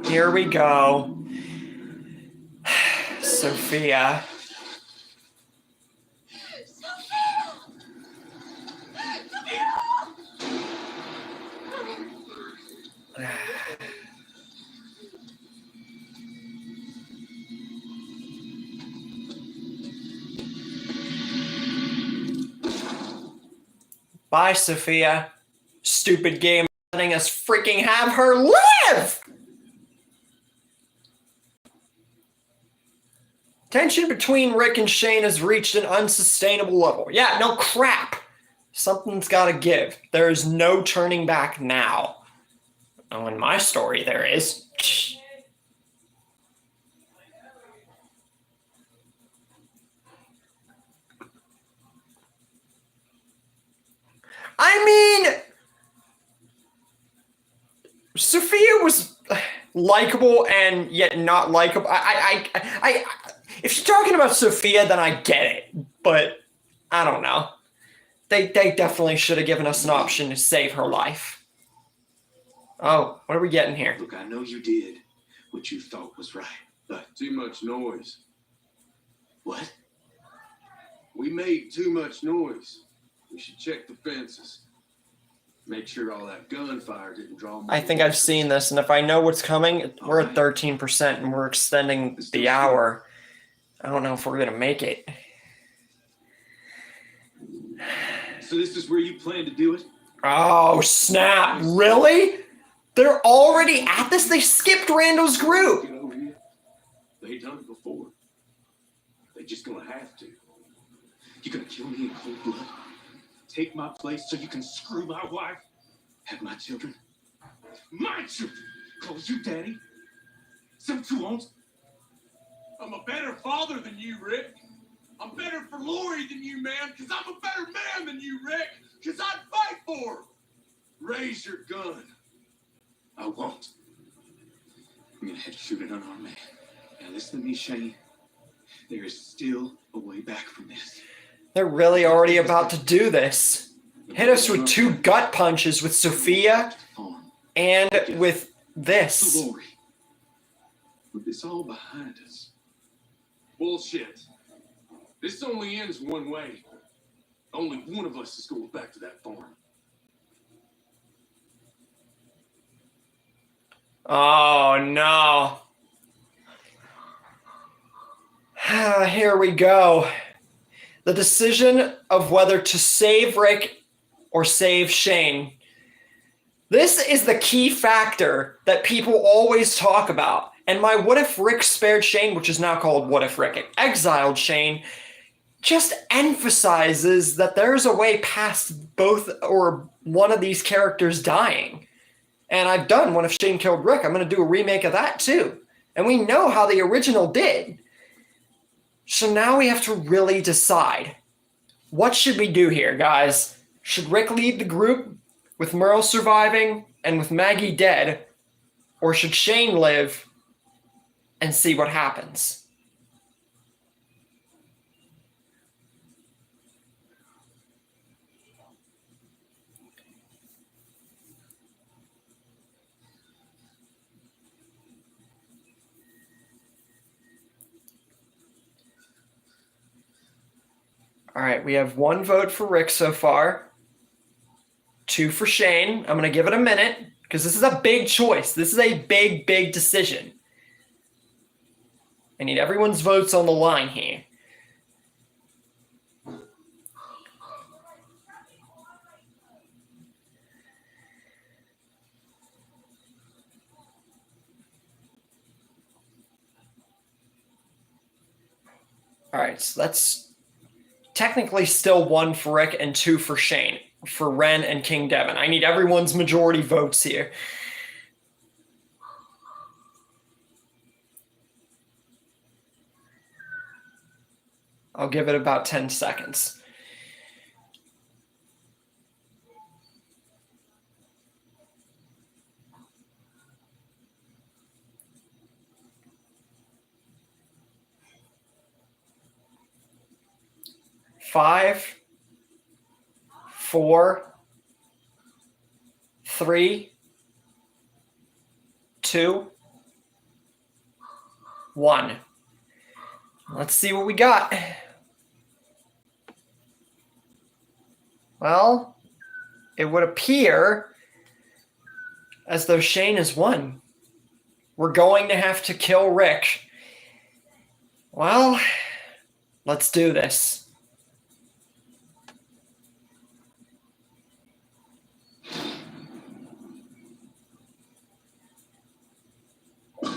Here we go. Sophia. Bye, Sophia. Stupid game letting us freaking have her live! Tension between Rick and Shane has reached an unsustainable level. Yeah, no crap. Something's gotta give. There is no turning back now. Oh, in my story, there is. I mean, Sophia was likable and yet not likable. If you're talking about Sophia, then I get it, but I don't know. They definitely should have given us an option to save her life. Oh, what are we getting here? Look, I know you did what you thought was right, but Too much noise. what? We made too much noise. We should check the fences. Make sure all that gunfire didn't draw more I think I've seen this, and if I know what's coming, we're at 13% and we're extending the hour. I don't know if we're gonna make it. So this is where you plan to do it? Oh, snap. Really? They're already at this? They skipped Randall's group. Get over here. They done it before. They just gonna have to. You gonna kill me in cold blood? Take my place so you can screw my wife? Have my children? My children! Call you daddy? Some two won't? I'm a better father than you, Rick. I'm better for Lori than you, man, because I'm a better man than you, Rick, because I'd fight for her. Raise your gun. I won't. I'm gonna have to shoot an unarmed man. Now listen to me, Shane. There is still a way back from this. They're really already about to do this. Hit us with 2 gut punches with Sophia and with this. Lori. With this all behind us. Bullshit. This only ends one way. Only one of us is going back to that farm. Oh, no. Here we go. The decision of whether to save Rick or save Shane. This is the key factor that people always talk about. And my What If Rick Spared Shane, which is now called What If Rick Exiled Shane, just emphasizes that there's a way past both or one of these characters dying. And I've done What If Shane Killed Rick. I'm going to do a remake of that too. And we know how the original did. So now we have to really decide. What should we do here, guys? Should Rick lead the group with Merle surviving and with Maggie dead? Or should Shane live and see what happens? All right, we have 1 vote for Rick so far, 2 for Shane. I'm going to give it a minute because this is a big choice. This is a big, big decision. I need everyone's votes on the line here. All right, so that's technically still 1 for Rick and 2 for Shane, for Ren and King Devin. I need everyone's majority votes here. I'll give it about 10 seconds. Five, 4, 3, 2, 1. Let's see what we got. Well, it would appear as though Shane has won. We're going to have to kill Rick. Well, let's do this.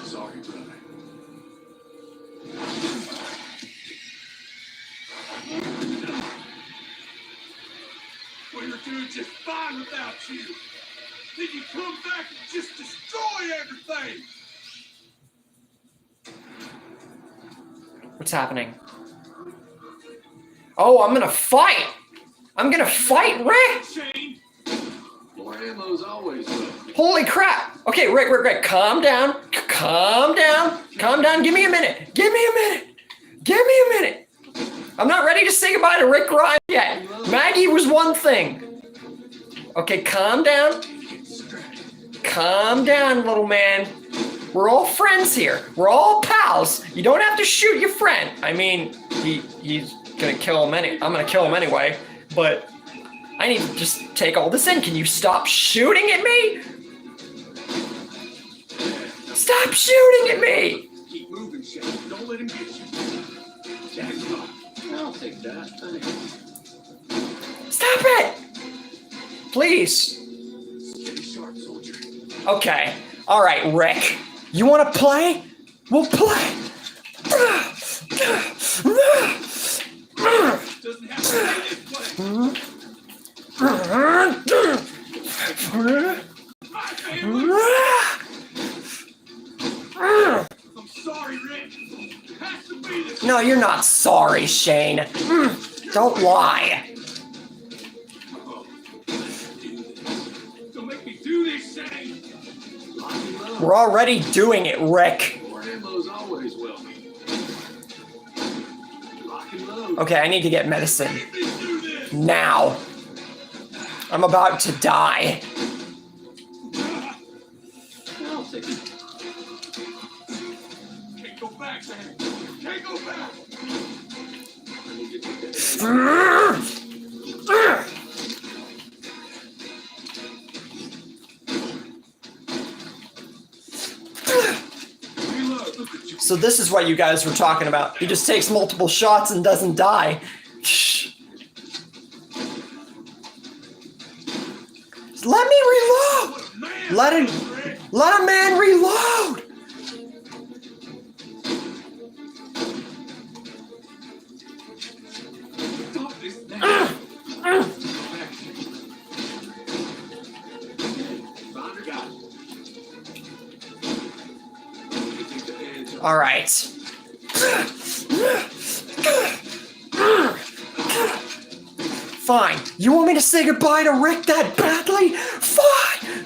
Sorry, brother. We were doing just fine without you. Then you come back and just destroy everything. What's happening? Oh, I'm gonna fight! I'm gonna fight Rick! Shane. More ammo's always good. Holy crap! Okay, Rick, calm down. Calm down. Calm down. Give me a minute. Give me a minute. Give me a minute. I'm not ready to say goodbye to Rick Grimes yet. Maggie was one thing. Okay, calm down. Calm down, little man. We're all friends here. We're all pals. You don't have to shoot your friend. I mean, he's gonna kill him I'm gonna kill him anyway, but I need to just take all this in. Can you stop shooting at me? Stop shooting at me! Keep moving, Shane. Don't let him get you. Jackpot. I'll take that. Thanks. Stop it! Please. Steady sharp, soldier. Okay. All right, Rick. You want to play? We'll play. Doesn't have to be this way. My family. I'm sorry, Rick. It has to be this way. No, you're not sorry, Shane. Don't lie. Don't make me do this, Shane. We're already doing it, Rick. More ammo's always welcome. Lock and load. Okay, I need to get medicine. Let me do this. Now. I'm about to die. I'll take it. Can't go back, man. Can't go back. I need to take that. Reload. Look at you. So this is what you guys were talking about. He just takes multiple shots and doesn't die. Shh. Let me reload. What a man. Let a man reload. Stop this now. Finder got it. You take the hands off. All right. Fine. You want me to say goodbye to Rick that badly? Fine.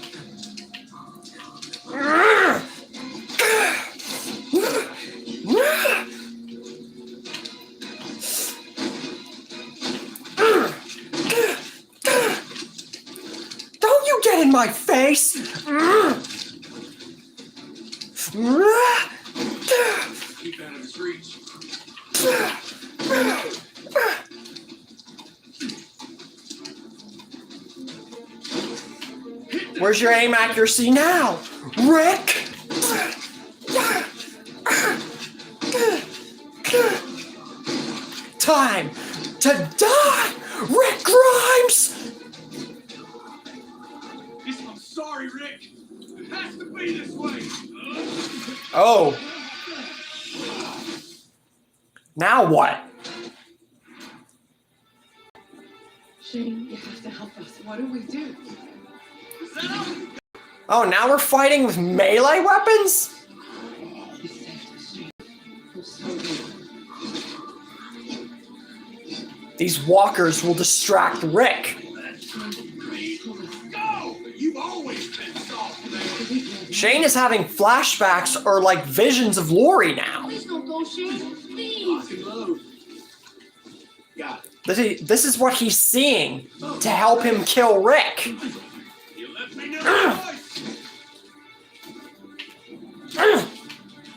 Don't you get in my face. Keep out of his reach. Where's your aim accuracy now, Rick? Time to die, Rick Grimes! I'm sorry, Rick. It has to be this way. Oh. Now what? Shane, you have to help us. What do we do? Is that all? Oh, now we're fighting with melee weapons? You saved us, Shane. I'm so grateful. These walkers will distract Rick. Go! You've always been soft, man. Shane is having flashbacks or like visions of Lori now. Please don't go, Shane. Please. Lock and load. Got it. This is what he's seeing to help him kill Rick. You left me no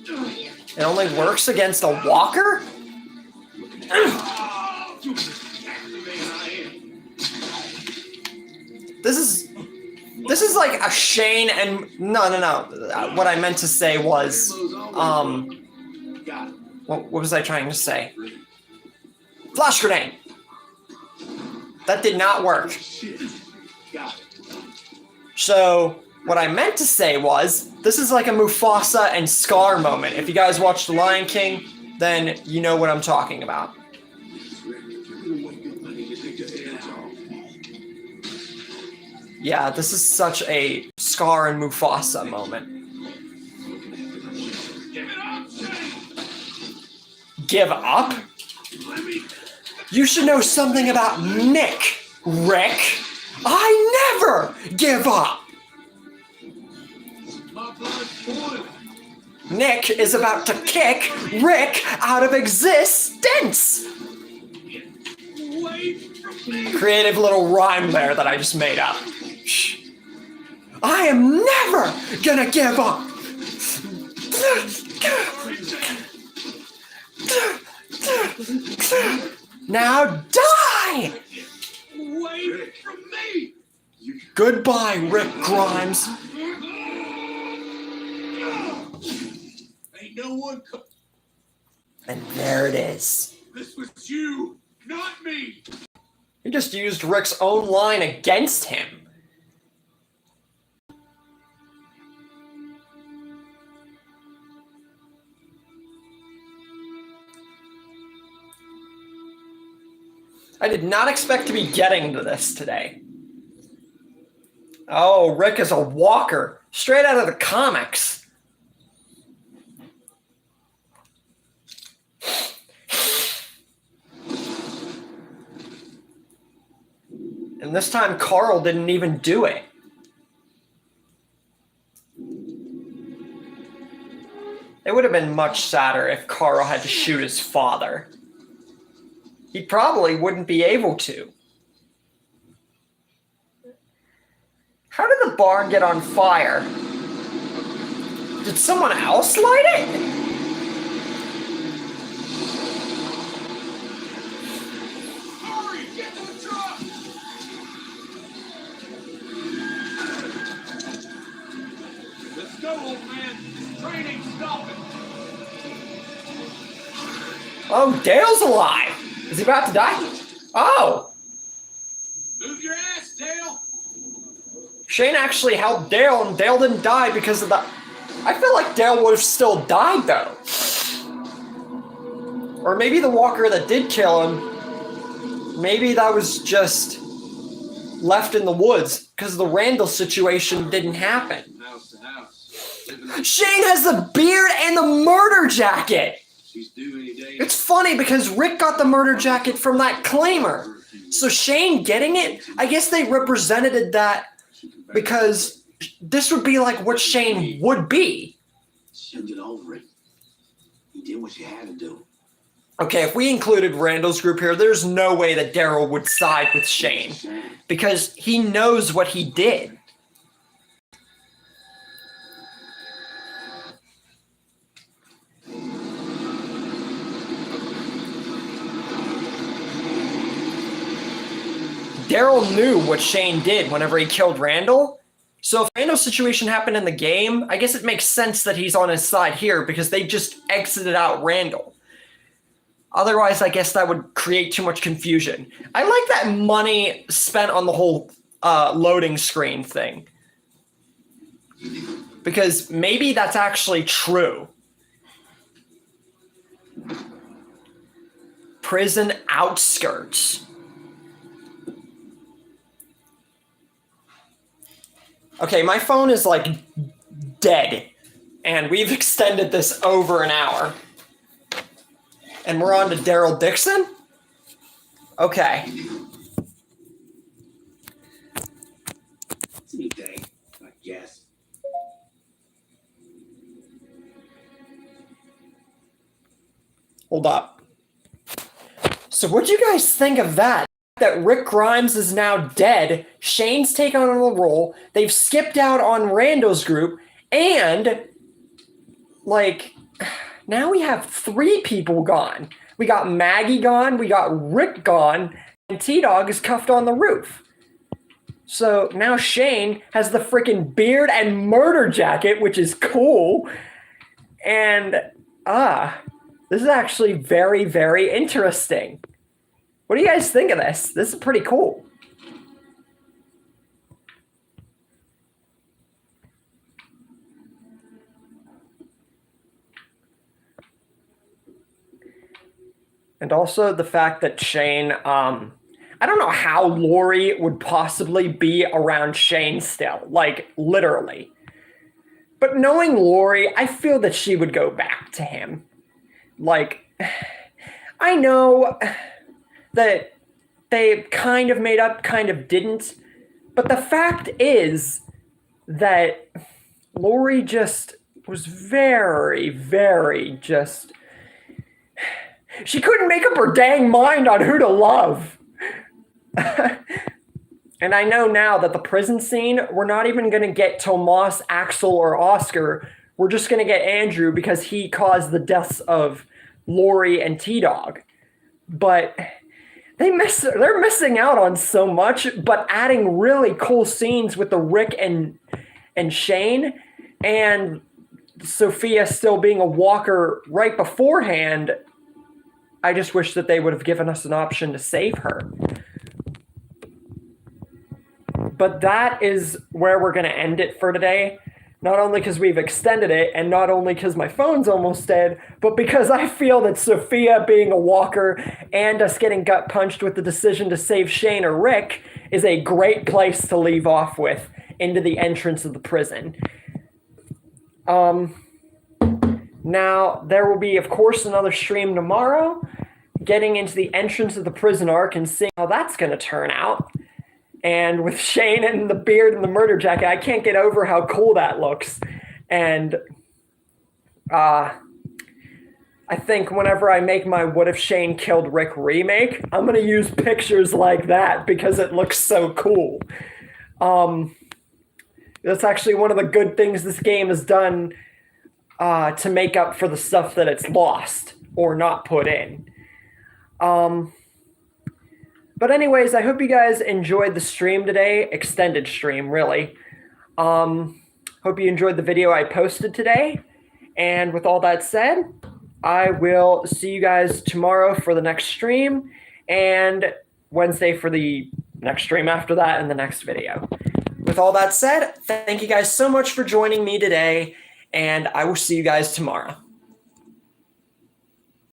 choice. It only works against a walker? Oh, you exactly man I am. This is like a Shane and no. What I meant to say was Got it. what was I trying to say? Flash grenade. That did not work. Shit. Got it. So what I meant to say was this is like a Mufasa and Scar moment. If you guys watched The Lion King, then you know what I'm talking about. Rick, if you're gonna wake up, I need to take the hands off. Yeah, this is such a Scar and Mufasa moment. Give it up, Shane. Give up? Let me. You should know something about Nick, Rick. I never give up. My blood's boiling. Nick is about to kick Rick out of existence. Creative little rhyme there that I just made up. Shh. I am never gonna give up. Now die! Wait from me! Goodbye, Rick Grimes. Ain't no one And there it is. This was you, not me! He just used Rick's own line against him. I did not expect to be getting to this today. Oh, Rick is a walker, straight out of the comics. And this time Carl didn't even do it. It would have been much sadder if Carl had to shoot his father. He probably wouldn't be able to. How did the barn get on fire? Did someone else light it? Hurry, get to the truck! Let's go, old man. This train ain't stopping. Oh, Dale's alive. Is he about to die? Oh, Move your ass, Dale! Shane actually helped Dale, and Dale didn't die because of that. I feel like Dale would have still died, though. Or maybe the walker that did kill him, maybe that was just left in the woods because the Randall situation didn't happen. House to house. Shane has the beard and the murder jacket. She's due any day. It's funny because Rick got the murder jacket from that claimer. So Shane getting it, I guess they represented that because this would be like what Shane would be. She'll get over it. You did what you had to do. Okay, if we included Randall's group here, there's no way that Daryl would side with Shane because he knows what he did. Daryl knew what Shane did whenever he killed Randall. So if Randall's situation happened in the game, I guess it makes sense that he's on his side here because they just exited out Randall. Otherwise, I guess that would create too much confusion. I like that money spent on the whole loading screen thing. Because maybe that's actually true. Prison outskirts. Okay, my phone is like dead, and we've extended this over an hour. And we're on to Daryl Dixon? Okay. It's a neat day, I guess. Hold up. So what'd you guys think of that? That Rick Grimes is now dead, Shane's taken on the role, they've skipped out on Randall's group, and, like, now we have 3 people gone. We got Maggie gone, we got Rick gone, and T-Dog is cuffed on the roof. So now Shane has the freaking beard and murder jacket, which is cool, and, this is actually very, very interesting. What do you guys think of this? This is pretty cool. And also the fact that Shane, I don't know how Lori would possibly be around Shane still, like literally. But knowing Lori, I feel that she would go back to him. Like, I know that they kind of made up, kind of didn't. But the fact is that Lori just was very, very just... She couldn't make up her dang mind on who to love. And I know now that the prison scene, we're not even going to get Tomas, Axel, or Oscar. We're just going to get Andrew because he caused the deaths of Lori and T-Dog. But they're missing out on so much, but adding really cool scenes with the Rick and Shane, and Sophia still being a walker right beforehand. I just wish that they would have given us an option to save her. But that is where we're going to end it for today. Not only because we've extended it, and not only because my phone's almost dead, but because I feel that Sophia being a walker and us getting gut punched with the decision to save Shane or Rick is a great place to leave off with into the entrance of the prison. Now, there will be, of course, another stream tomorrow, getting into the entrance of the prison arc and seeing how that's going to turn out. And with Shane and the beard and the murder jacket, I can't get over how cool that looks. And I think whenever I make my What If Shane Killed Rick remake, I'm going to use pictures like that because it looks so cool. That's actually one of the good things this game has done to make up for the stuff that it's lost or not put in. But anyways, I hope you guys enjoyed the stream today. Extended stream, really. Hope you enjoyed the video I posted today. And with all that said, I will see you guys tomorrow for the next stream, and Wednesday for the next stream after that and the next video. With all that said, thank you guys so much for joining me today, and I will see you guys tomorrow.